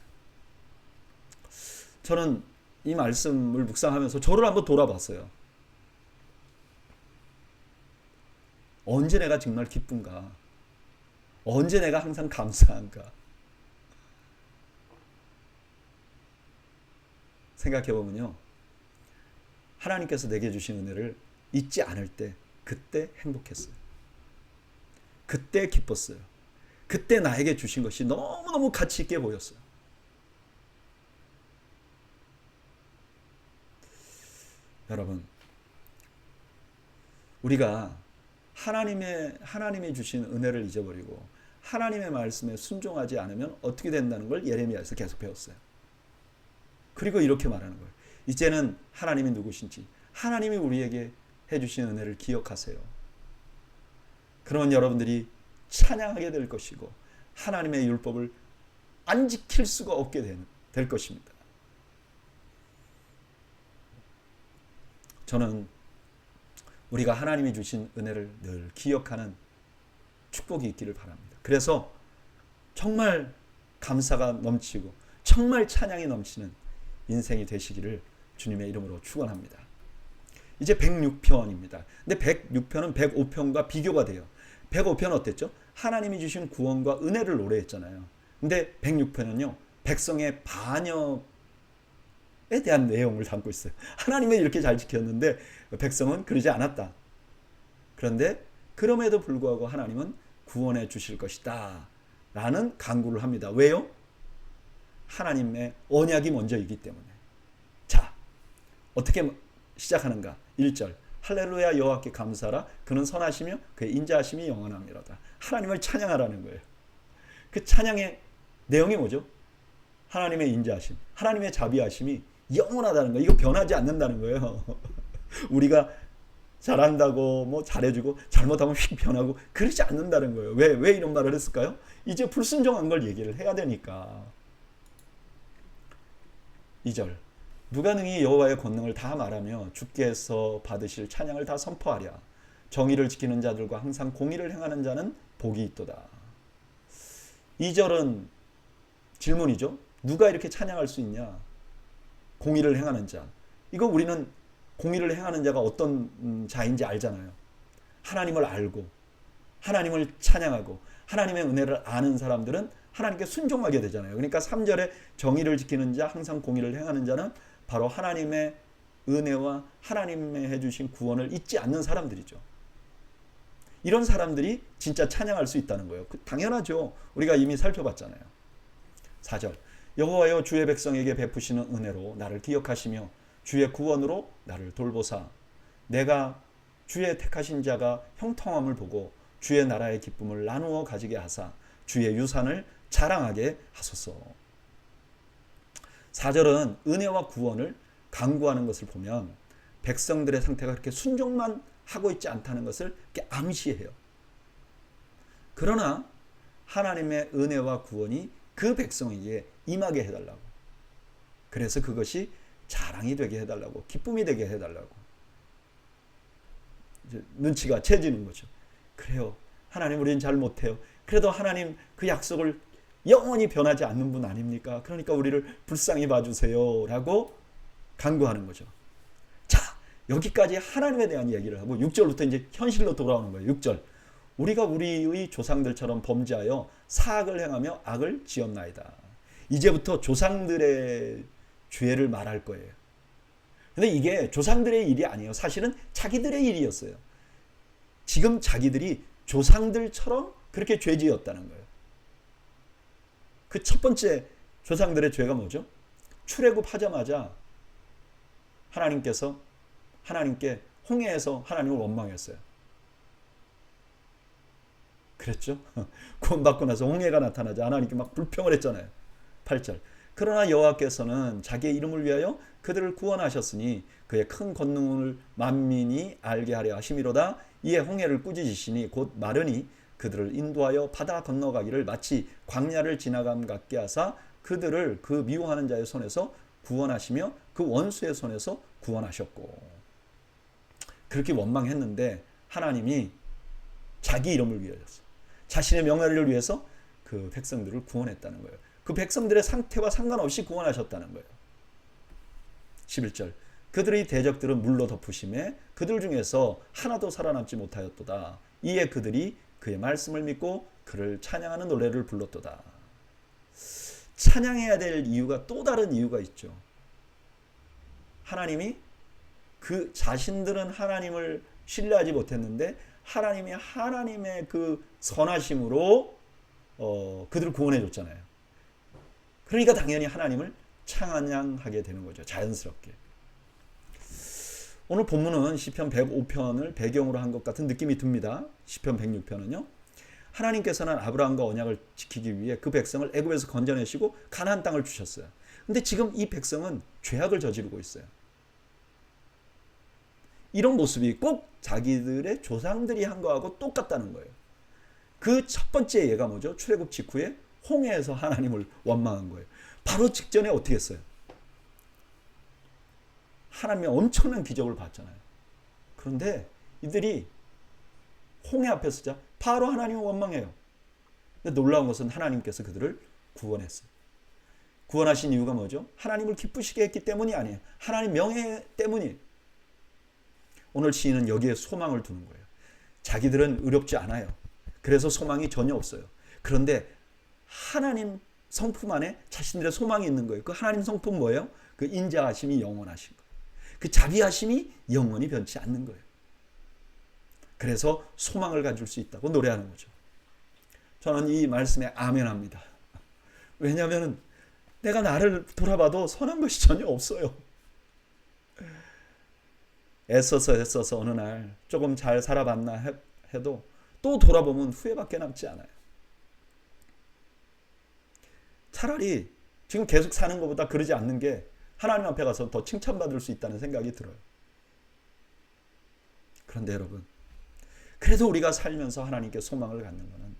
저는 이 말씀을 묵상하면서 저를 한번 돌아봤어요. 언제 내가 정말 기쁜가? 언제 내가 항상 감사한가? 생각해보면요, 하나님께서 내게 주신 은혜를 잊지 않을 때 그때 행복했어요. 그때 기뻤어요. 그때 나에게 주신 것이 너무너무 가치 있게 보였어요. 여러분, 우리가 하나님이 주신 은혜를 잊어버리고 하나님의 말씀에 순종하지 않으면 어떻게 된다는 걸 예레미야에서 계속 배웠어요. 그리고 이렇게 말하는 거예요. 이제는 하나님이 누구신지, 하나님이 우리에게 해주신 은혜를 기억하세요. 그러면 여러분들이 찬양하게 될 것이고 하나님의 율법을 안 지킬 수가 없게 될 것입니다. 저는 우리가 하나님이 주신 은혜를 늘 기억하는 축복이 있기를 바랍니다. 그래서 정말 감사가 넘치고 정말 찬양이 넘치는 인생이 되시기를 주님의 이름으로 축원합니다. 이제 106편입니다. 근데 106편은 105편과 비교가 돼요. 105편은 어땠죠? 하나님이 주신 구원과 은혜를 노래했잖아요. 근데 106편은요. 백성의 반역에 대한 내용을 담고 있어요. 하나님은 이렇게 잘 지켰는데 백성은 그러지 않았다. 그런데 그럼에도 불구하고 하나님은 구원해 주실 것이다 라는 간구를 합니다. 왜요? 하나님의 언약이 먼저이기 때문에. 자, 어떻게 시작하는가? 1절 할렐루야 여호와께 감사하라 그는 선하시며 그의 인자하심이 영원합니다. 하나님을 찬양하라는 거예요. 그 찬양의 내용이 뭐죠? 하나님의 인자하심, 하나님의 자비하심이 영원하다는 거예요. 이거 변하지 않는다는 거예요. 우리가 잘한다고 뭐 잘해주고 잘못하면 휙 변하고 그러지 않는다는 거예요. 왜 이런 말을 했을까요? 이제 불순종한 걸 얘기를 해야 되니까. 2절 누가 능히 여호와의 권능을 다 말하며 주께서 받으실 찬양을 다 선포하랴. 정의를 지키는 자들과 항상 공의를 행하는 자는 복이 있도다. 2절은 질문이죠. 누가 이렇게 찬양할 수 있냐? 공의를 행하는 자. 이거 우리는 공의를 행하는 자가 어떤 자인지 알잖아요. 하나님을 알고 하나님을 찬양하고 하나님의 은혜를 아는 사람들은 하나님께 순종하게 되잖아요. 그러니까 3절에 정의를 지키는 자, 항상 공의를 행하는 자는 바로 하나님의 은혜와 하나님의 해주신 구원을 잊지 않는 사람들이죠. 이런 사람들이 진짜 찬양할 수 있다는 거예요. 당연하죠. 우리가 이미 살펴봤잖아요. 4절 여호와여 주의 백성에게 베푸시는 은혜로 나를 기억하시며 주의 구원으로 나를 돌보사 내가 주의 택하신 자가 형통함을 보고 주의 나라의 기쁨을 나누어 가지게 하사 주의 유산을 자랑하게 하소서. 4절은 은혜와 구원을 강구하는 것을 보면 백성들의 상태가 그렇게 순종만 하고 있지 않다는 것을 이렇게 암시해요. 그러나 하나님의 은혜와 구원이 그 백성에게 임하게 해달라고. 그래서 그것이 자랑이 되게 해달라고, 기쁨이 되게 해달라고. 이제 눈치가 채지는 거죠. 그래요. 하나님 우리는 잘 못해요. 그래도 하나님 그 약속을 영원히 변하지 않는 분 아닙니까? 그러니까 우리를 불쌍히 봐주세요 라고 간구하는 거죠. 자, 여기까지 하나님에 대한 이야기를 하고 6절부터 이제 현실로 돌아오는 거예요. 6절 우리가 우리의 조상들처럼 범죄하여 사악을 행하며 악을 지었나이다. 이제부터 조상들의 죄를 말할 거예요. 근데 이게 조상들의 일이 아니에요. 사실은 자기들의 일이었어요. 지금 자기들이 조상들처럼 그렇게 죄 지었다는 거예요. 그 첫 번째 조상들의 죄가 뭐죠? 출애굽하자마자 하나님께 홍해에서 하나님을 원망했어요. 그랬죠? 구원받고 나서 홍해가 나타나자 하나님께 막 불평을 했잖아요. 8절 그러나 여호와께서는 자기의 이름을 위하여 그들을 구원하셨으니 그의 큰 권능을 만민이 알게 하려 하심이로다. 이에 홍해를 꾸짖으시니 곧 마르니 그들을 인도하여 바다 건너가기를 마치 광야를 지나감 같게 하사 그들을 그 미워하는 자의 손에서 구원하시며 그 원수의 손에서 구원하셨고. 그렇게 원망했는데 하나님이 자기 이름을 위하여서 자신의 명예를 위해서 그 백성들을 구원했다는 거예요. 그 백성들의 상태와 상관없이 구원하셨다는 거예요. 11절 그들의 대적들은 물로 덮으심에 그들 중에서 하나도 살아남지 못하였도다. 이에 그들이 그의 말씀을 믿고 그를 찬양하는 노래를 불렀도다. 찬양해야 될 이유가 또 다른 이유가 있죠. 하나님이 그 자신들은 하나님을 신뢰하지 못했는데 하나님이 하나님의 그 선하심으로 그들을 구원해 줬잖아요. 그러니까 당연히 하나님을 찬양하게 되는 거죠. 자연스럽게. 오늘 본문은 시편 105편을 배경으로 한 것 같은 느낌이 듭니다. 시편 106편은요. 하나님께서는 아브라함과 언약을 지키기 위해 그 백성을 애굽에서 건져내시고 가나안 땅을 주셨어요. 근데 지금 이 백성은 죄악을 저지르고 있어요. 이런 모습이 꼭 자기들의 조상들이 한 거하고 똑같다는 거예요. 그 첫 번째 예가 뭐죠? 출애굽 직후에 홍해에서 하나님을 원망한 거예요. 바로 직전에 어떻게 했어요? 하나님의 엄청난 기적을 봤잖아요. 그런데 이들이 홍해 앞에 서자 바로 하나님을 원망해요. 근데 놀라운 것은 하나님께서 그들을 구원했어요. 구원하신 이유가 뭐죠? 하나님을 기쁘시게 했기 때문이 아니에요. 하나님 명예 때문이에요. 오늘 시인은 여기에 소망을 두는 거예요. 자기들은 의롭지 않아요. 그래서 소망이 전혀 없어요. 그런데 하나님 성품 안에 자신들의 소망이 있는 거예요. 그 하나님 성품 뭐예요? 그 인자하심이 영원하신 거예요. 그 자비하심이 영원히 변치 않는 거예요. 그래서 소망을 가질 수 있다고 노래하는 거죠. 저는 이 말씀에 아멘합니다. 왜냐하면 내가 나를 돌아봐도 선한 것이 전혀 없어요. 애써서 어느 날 조금 잘 살아봤나 해도 또 돌아보면 후회밖에 남지 않아요. 차라리 지금 계속 사는 것보다 그러지 않는 게 하나님 앞에 가서 더 칭찬받을 수 있다는 생각이 들어요. 그런데 여러분, 그래도 우리가 살면서 하나님께 소망을 갖는 것은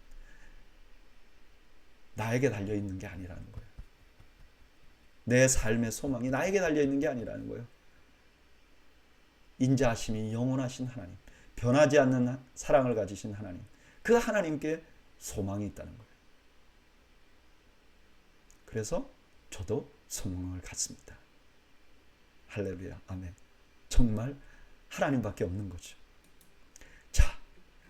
나에게 달려있는 게 아니라는 거예요. 내 삶의 소망이 나에게 달려있는 게 아니라는 거예요. 인자하심이 영원하신 하나님, 변하지 않는 사랑을 가지신 하나님, 그 하나님께 소망이 있다는 거예요. 그래서 저도 소망을 갖습니다. 할렐루야, 아멘. 정말 하나님밖에 없는 거죠. 자,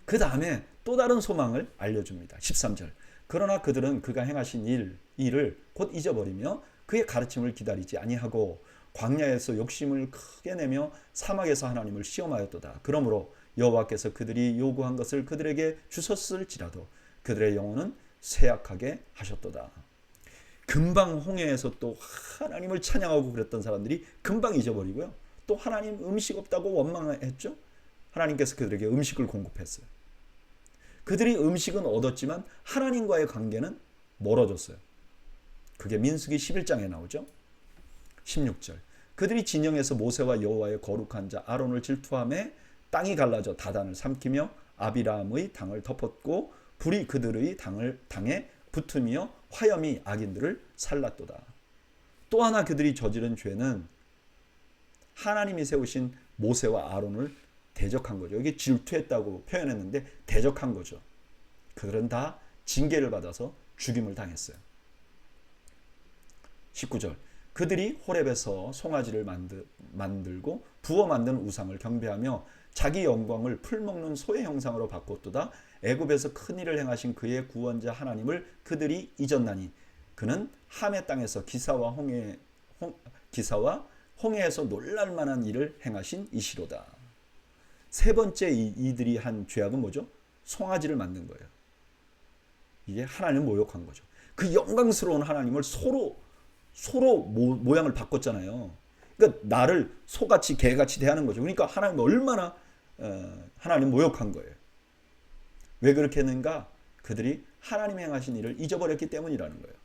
그 다음에 또 다른 소망을 알려줍니다. 13절. 그러나 그들은 그가 행하신 일을 곧 잊어버리며 그의 가르침을 기다리지 아니하고 광야에서 욕심을 크게 내며 사막에서 하나님을 시험하였도다. 그러므로 여호와께서 그들이 요구한 것을 그들에게 주셨을지라도 그들의 영혼은 쇠약하게 하셨도다. 금방 홍해에서 또 하나님을 찬양하고 그랬던 사람들이 금방 잊어버리고요. 또 하나님 음식 없다고 원망했죠. 하나님께서 그들에게 음식을 공급했어요. 그들이 음식은 얻었지만 하나님과의 관계는 멀어졌어요. 그게 민수기 11장에 나오죠. 16절. 그들이 진영에서 모세와 여호와의 거룩한 자 아론을 질투하며 땅이 갈라져 다단을 삼키며 아비람의 당을 덮었고 불이 그들의 당에 붙으며 화염이 악인들을 살랐도다. 또 하나 그들이 저지른 죄는 하나님이 세우신 모세와 아론을 대적한 거죠. 여기 질투했다고 표현했는데 대적한 거죠. 그들은 다 징계를 받아서 죽임을 당했어요. 19절. 그들이 호렙에서 송아지를 만들고 부어 만든 우상을 경배하며 자기 영광을 풀먹는 소의 형상으로 바꿨도다. 애굽에서 큰 일을 행하신 그의 구원자 하나님을 그들이 잊었나니 그는 함의 땅에서 기사와 홍해에서 놀랄만한 일을 행하신 이시로다. 세 번째 이들이 한 죄악은 뭐죠? 송아지를 만든 거예요. 이게 하나님을 모욕한 거죠. 그 영광스러운 하나님을 소로 모양을 바꿨잖아요. 그러니까 나를 소같이 개같이 대하는 거죠. 그러니까 하나님 얼마나 하나님 모욕한 거예요. 왜 그렇게 했는가? 그들이 하나님이 행하신 일을 잊어버렸기 때문이라는 거예요.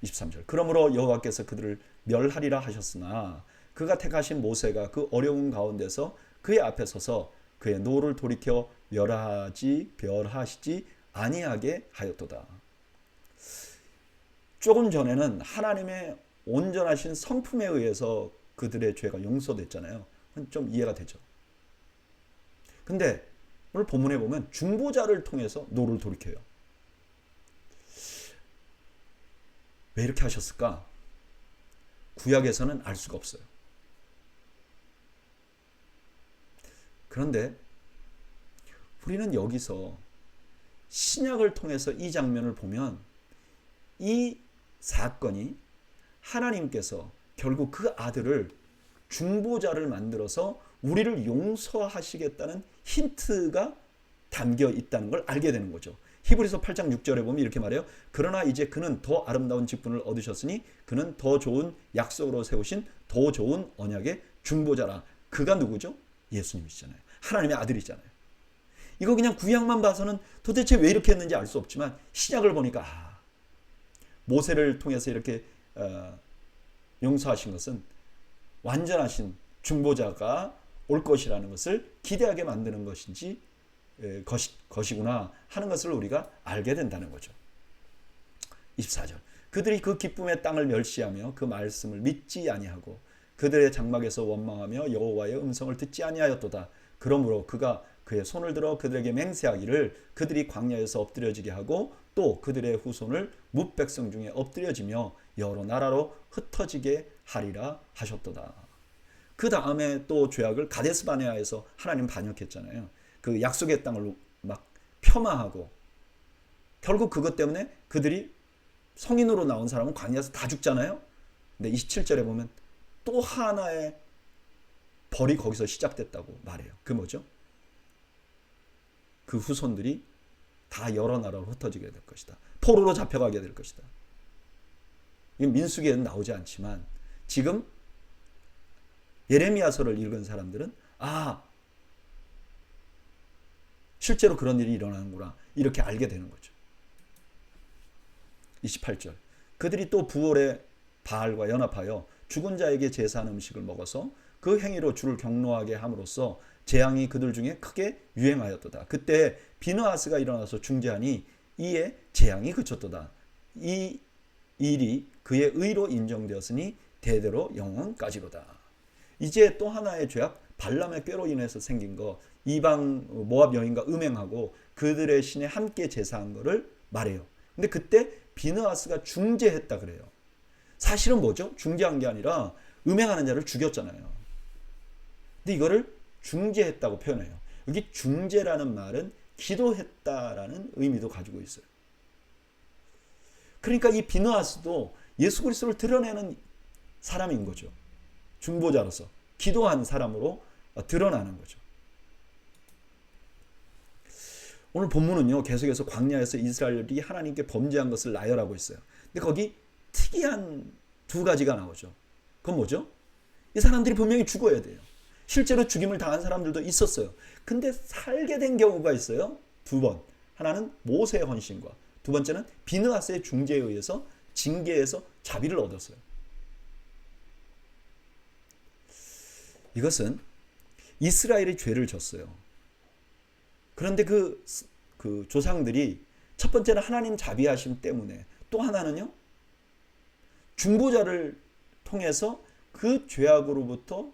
23절. 그러므로 여호와께서 그들을 멸하리라 하셨으나 그가 택하신 모세가 그 어려운 가운데서 그의 앞에 서서 그의 노를 돌이켜 멸하시지 아니하게 하였도다. 조금 전에는 하나님의 온전하신 성품에 의해서 그들의 죄가 용서됐잖아요. 좀 이해가 되죠. 근데 오늘 본문에 보면 중보자를 통해서 노를 돌이켜요. 왜 이렇게 하셨을까? 구약에서는 알 수가 없어요. 그런데 우리는 여기서 신약을 통해서 이 장면을 보면 이 사건이 하나님께서 결국 그 아들을 중보자를 만들어서 우리를 용서하시겠다는 힌트가 담겨 있다는 걸 알게 되는 거죠. 히브리서 8장 6절에 보면 이렇게 말해요. 그러나 이제 그는 더 아름다운 직분을 얻으셨으니 그는 더 좋은 약속으로 세우신 더 좋은 언약의 중보자라. 그가 누구죠? 예수님이시잖아요. 하나님의 아들이잖아요. 이거 그냥 구약만 봐서는 도대체 왜 이렇게 했는지 알 수 없지만 신약을 보니까 모세를 통해서 이렇게 용서하신 것은 완전하신 중보자가 올 것이라는 것을 기대하게 만드는 것이구나 하는 것을 우리가 알게 된다는 거죠. 24절. 그들이 그 기쁨의 땅을 멸시하며 그 말씀을 믿지 아니하고 그들의 장막에서 원망하며 여호와의 음성을 듣지 아니하였도다. 그러므로 그가 그의 손을 들어 그들에게 맹세하기를 그들이 광야에서 엎드려지게 하고 또 그들의 후손을 뭇백성 중에 엎드려지며 여러 나라로 흩어지게 하리라 하셨도다. 그 다음에 또 죄악을 가데스 바네아에서 하나님 반역했잖아요. 그 약속의 땅을 막 폄하하고 결국 그것 때문에 그들이 성인으로 나온 사람은 광야에서 다 죽잖아요. 근데 27절에 보면 또 하나의 벌이 거기서 시작됐다고 말해요. 그 뭐죠? 그 후손들이 다 여러 나라로 흩어지게 될 것이다. 포로로 잡혀가게 될 것이다. 이건 민수기에는 나오지 않지만 지금 예레미야서를 읽은 사람들은 실제로 그런 일이 일어나는구나 이렇게 알게 되는 거죠. 28절 그들이 또 부월에 바알과 연합하여 죽은 자에게 제사한 음식을 먹어서 그 행위로 주를 경노하게 함으로써 재앙이 그들 중에 크게 유행하였도다. 그때 비느하스가 일어나서 중재하니 이에 재앙이 그쳤도다. 이 일이 그의 의로 인정되었으니 대대로 영원까지로다. 이제 또 하나의 죄악 발람의 꾀로 인해서 생긴 거 이방 모압 여인과 음행하고 그들의 신에 함께 제사한 거를 말해요. 근데 그때 비느하스가 중재했다 그래요. 사실은 뭐죠? 중재한 게 아니라 음행하는 자를 죽였잖아요. 근데 이거를 중재했다고 표현해요. 여기 중재라는 말은 기도했다라는 의미도 가지고 있어요. 그러니까 이 비느하스도 예수 그리스도를 드러내는 사람인 거죠. 중보자로서 기도한 사람으로 드러나는 거죠. 오늘 본문은요 계속해서 광야에서 이스라엘이 하나님께 범죄한 것을 나열하고 있어요. 근데 거기 특이한 두 가지가 나오죠. 그건 뭐죠? 이 사람들이 분명히 죽어야 돼요. 실제로 죽임을 당한 사람들도 있었어요. 근데 살게 된 경우가 있어요. 두 번. 하나는 모세의 헌신과 두 번째는 비느하스의 중재에 의해서 징계에서 자비를 얻었어요. 이것은 이스라엘이 죄를 졌어요. 그런데 그 조상들이 첫 번째는 하나님 자비하심 때문에 또 하나는요 중보자를 통해서 그 죄악으로부터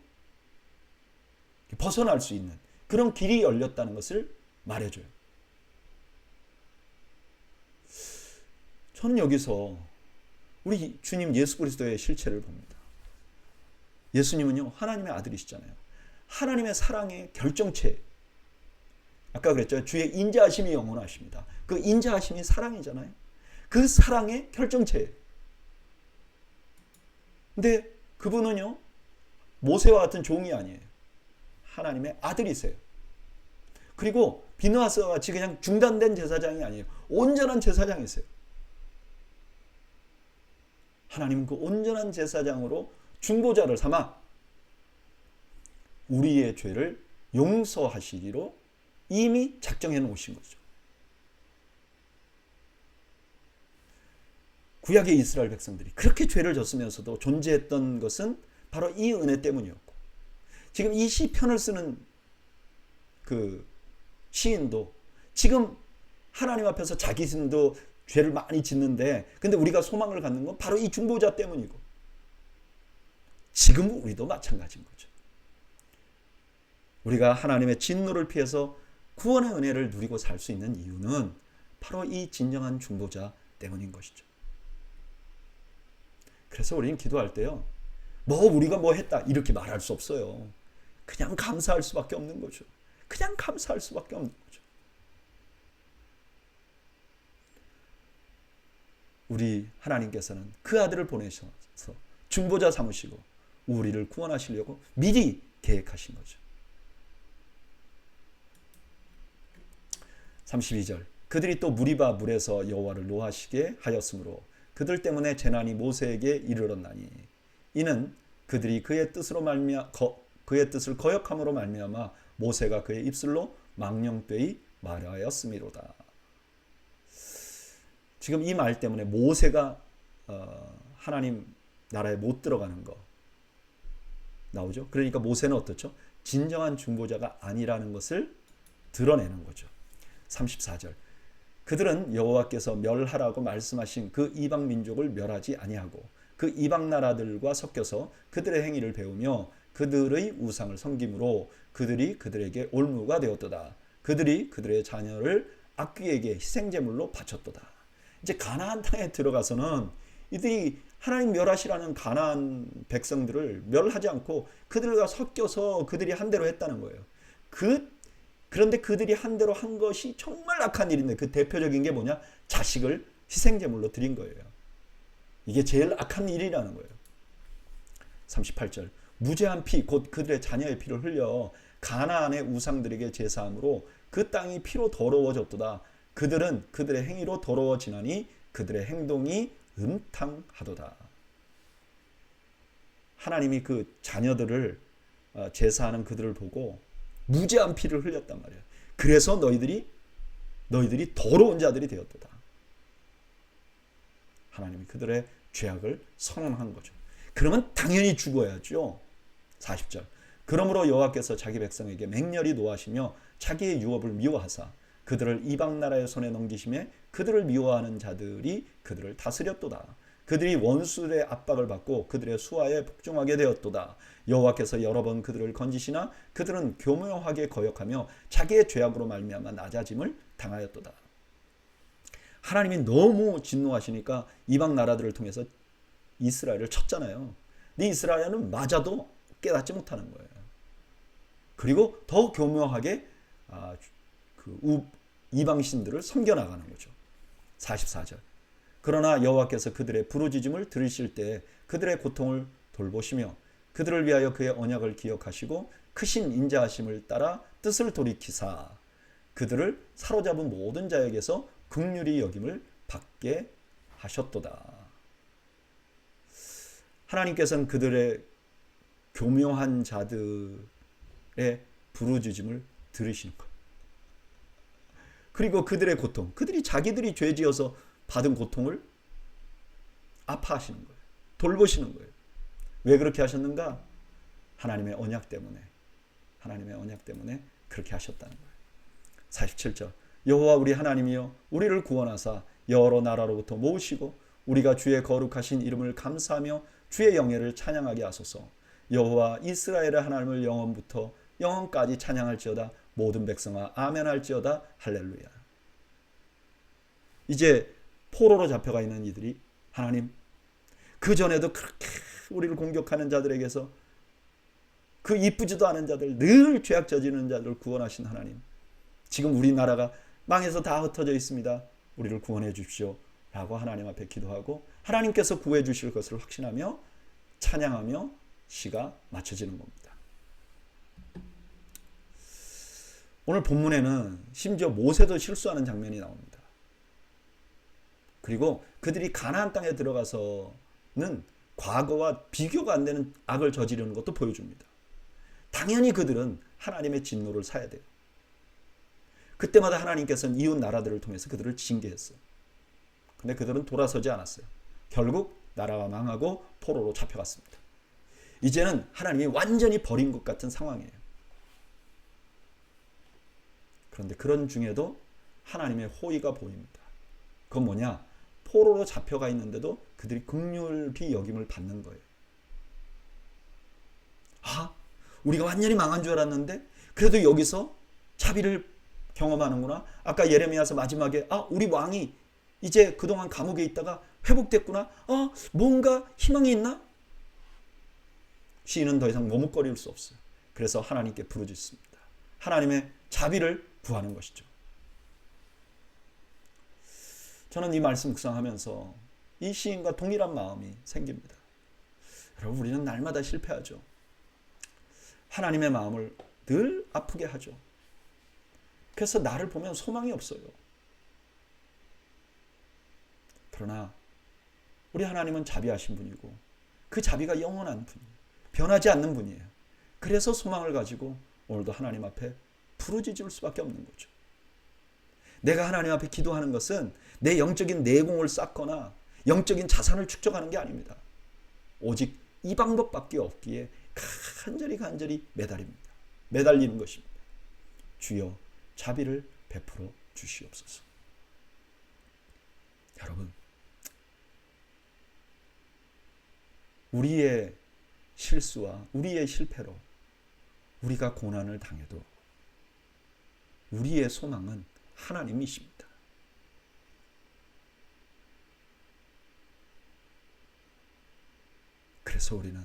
벗어날 수 있는 그런 길이 열렸다는 것을 말해줘요. 저는 여기서 우리 주님 예수 그리스도의 실체를 봅니다. 예수님은요 하나님의 아들이시잖아요. 하나님의 사랑의 결정체. 아까 그랬죠. 주의 인자하심이 영원하십니다. 그 인자하심이 사랑이잖아요. 그 사랑의 결정체예요. 근데 그분은요 모세와 같은 종이 아니에요. 하나님의 아들이세요. 그리고 비느하스와 같이 그냥 중단된 제사장이 아니에요. 온전한 제사장이세요. 하나님은 그 온전한 제사장으로 중보자를 삼아 우리의 죄를 용서하시기로 이미 작정해 놓으신 거죠. 구약의 이스라엘 백성들이 그렇게 죄를 졌으면서도 존재했던 것은 바로 이 은혜 때문이었고 지금 이 시편을 쓰는 그 시인도 지금 하나님 앞에서 자기 신도 죄를 많이 짓는데 근데 우리가 소망을 갖는 건 바로 이 중보자 때문이고 지금 우리도 마찬가지인 거죠. 우리가 하나님의 진노를 피해서 구원의 은혜를 누리고 살 수 있는 이유는 바로 이 진정한 중보자 때문인 것이죠. 그래서 우리는 기도할 때요 우리가 뭐 했다 이렇게 말할 수 없어요. 그냥 감사할 수밖에 없는 거죠. 그냥 감사할 수밖에 없는 거죠. 우리 하나님께서는 그 아들을 보내셔서 중보자 삼으시고 우리를 구원하시려고 미리 계획하신 거죠. 32절 그들이 또 무리바 물에서 여호와를 노하시게 하였으므로 그들 때문에 재난이 모세에게 이르렀나니 이는 그들이 그의 뜻을 거역함으로 말미암아 모세가 그의 입술로 망령되이 말하였음이로다. 지금 이 말 때문에 모세가 하나님 나라에 못 들어가는 거 나오죠. 그러니까 모세는 어떻죠? 진정한 중보자가 아니라는 것을 드러내는 거죠. 34절 그들은 여호와께서 멸하라고 말씀하신 그 이방 민족을 멸하지 아니하고 그 이방 나라들과 섞여서 그들의 행위를 배우며 그들의 우상을 섬김으로 그들이 그들에게 올무가 되었도다. 그들이 그들의 자녀를 악귀에게 희생제물로 바쳤도다. 이제 가나안 땅에 들어가서는 이들이 하나님 멸하시라는 가나안 백성들을 멸하지 않고 그들과 섞여서 그들이 한 대로 했다는 거예요. 그런데 그들이 한 대로 한 것이 정말 악한 일인데 그 대표적인 게 뭐냐? 자식을 희생제물로 드린 거예요. 이게 제일 악한 일이라는 거예요. 38절 무죄한 피 곧 그들의 자녀의 피를 흘려 가나안의 우상들에게 제사함으로 그 땅이 피로 더러워졌도다. 그들은 그들의 행위로 더러워지나니 그들의 행동이 음탕하도다. 하나님이 그 자녀들을 제사하는 그들을 보고 무죄한 피를 흘렸단 말이에요. 그래서 너희들이 더러운 자들이 되었도다. 하나님이 그들의 죄악을 선언한 거죠. 그러면 당연히 죽어야죠. 40절 그러므로 여호와께서 자기 백성에게 맹렬히 노하시며 자기의 유업을 미워하사 그들을 이방 나라의 손에 넘기심에 그들을 미워하는 자들이 그들을 다스렸도다. 그들이 원수들의 압박을 받고 그들의 수하에 복종하게 되었도다. 여호와께서 여러 번 그들을 건지시나 그들은 교묘하게 거역하며 자기의 죄악으로 말미암아 낮아짐을 당하였도다. 하나님이 너무 진노하시니까 이방 나라들을 통해서 이스라엘을 쳤잖아요. 근데 이스라엘은 맞아도 깨닫지 못하는 거예요. 그리고 더 교묘하게 이방신들을 섬겨나가는 거죠. 44절 그러나 여호와께서 그들의 부르짖음을 들으실 때 그들의 고통을 돌보시며 그들을 위하여 그의 언약을 기억하시고 크신 인자하심을 따라 뜻을 돌이키사 그들을 사로잡은 모든 자에게서 긍휼히 여김을 받게 하셨도다. 하나님께서는 그들의 교묘한 자들의 부르짖음을 들으시는 거예요. 그리고 그들의 고통, 그들이 자기들이 죄지어서 받은 고통을 아파하시는 거예요. 돌보시는 거예요. 왜 그렇게 하셨는가? 하나님의 언약 때문에 그렇게 하셨다는 거예요. 47절 여호와 우리 하나님이여 우리를 구원하사 여러 나라로부터 모으시고 우리가 주의 거룩하신 이름을 감사하며 주의 영예를 찬양하게 하소서. 여호와 이스라엘의 하나님을 영원부터 영원까지 찬양할지어다. 모든 백성아 아멘할지어다. 할렐루야. 이제 포로로 잡혀가 있는 이들이 하나님 그전에도 그렇게 우리를 공격하는 자들에게서 그 이쁘지도 않은 자들 늘 죄악 저지르는 자들을 구원하신 하나님 지금 우리나라가 망해서 다 흩어져 있습니다. 우리를 구원해 주십시오 라고 하나님 앞에 기도하고 하나님께서 구해 주실 것을 확신하며 찬양하며 시가 맞춰지는 겁니다. 오늘 본문에는 심지어 모세도 실수하는 장면이 나옵니다. 그리고 그들이 가나안 땅에 들어가서는 과거와 비교가 안 되는 악을 저지르는 것도 보여줍니다. 당연히 그들은 하나님의 진노를 사야 돼요. 그때마다 하나님께서는 이웃 나라들을 통해서 그들을 징계했어요. 근데 그들은 돌아서지 않았어요. 결국 나라가 망하고 포로로 잡혀갔습니다. 이제는 하나님이 완전히 버린 것 같은 상황이에요. 그런데 그런 중에도 하나님의 호의가 보입니다. 그건 뭐냐? 포로로 잡혀가 있는데도 그들이 긍휼히 여김을 받는 거예요. 아, 우리가 완전히 망한 줄 알았는데 그래도 여기서 자비를 경험하는구나. 아까 예레미야서 마지막에 우리 왕이 이제 그동안 감옥에 있다가 회복됐구나. 뭔가 희망이 있나? 시인은 더 이상 머뭇거릴 수 없어요. 그래서 하나님께 부르짖습니다. 하나님의 자비를 구하는 것이죠. 저는 이 말씀 묵상하면서 이 시인과 동일한 마음이 생깁니다. 여러분 우리는 날마다 실패하죠. 하나님의 마음을 늘 아프게 하죠. 그래서 나를 보면 소망이 없어요. 그러나 우리 하나님은 자비하신 분이고 그 자비가 영원한 분이에요. 변하지 않는 분이에요. 그래서 소망을 가지고 오늘도 하나님 앞에 부르짖을 수밖에 없는 거죠. 내가 하나님 앞에 기도하는 것은 내 영적인 내공을 쌓거나 영적인 자산을 축적하는 게 아닙니다. 오직 이 방법밖에 없기에 간절히 매달리는 것입니다. 주여 자비를 베풀어 주시옵소서. 여러분 우리의 실수와 우리의 실패로 우리가 고난을 당해도 우리의 소망은 하나님이십니다. 그래서 우리는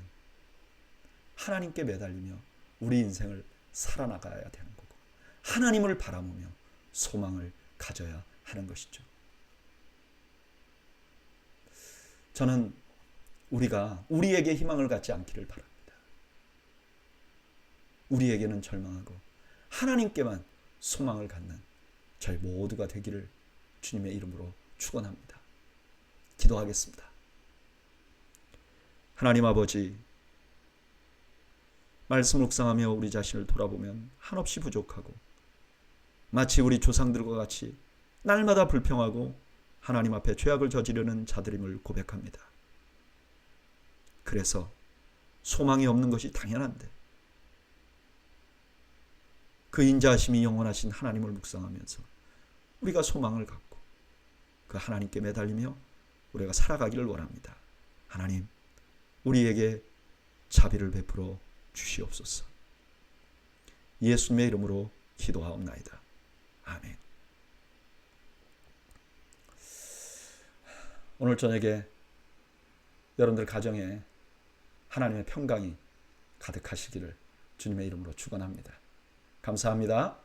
하나님께 매달리며 우리 인생을 살아나가야 되는 거고 하나님을 바라보며 소망을 가져야 하는 것이죠. 저는 우리가 우리에게 희망을 갖지 않기를 바랍니다. 우리에게는 절망하고 하나님께만 소망을 갖는 저희 모두가 되기를 주님의 이름으로 축원합니다. 기도하겠습니다. 하나님 아버지, 말씀 묵상하며 우리 자신을 돌아보면 한없이 부족하고 마치 우리 조상들과 같이 날마다 불평하고 하나님 앞에 죄악을 저지르는 자들임을 고백합니다. 그래서 소망이 없는 것이 당연한데 그 인자하심이 영원하신 하나님을 묵상하면서 우리가 소망을 갖고 그 하나님께 매달리며 우리가 살아가기를 원합니다. 하나님, 우리에게 자비를 베풀어 주시옵소서. 예수님의 이름으로 기도하옵나이다. 아멘. 오늘 저녁에 여러분들 가정에 하나님의 평강이 가득하시기를 주님의 이름으로 축원합니다. 감사합니다.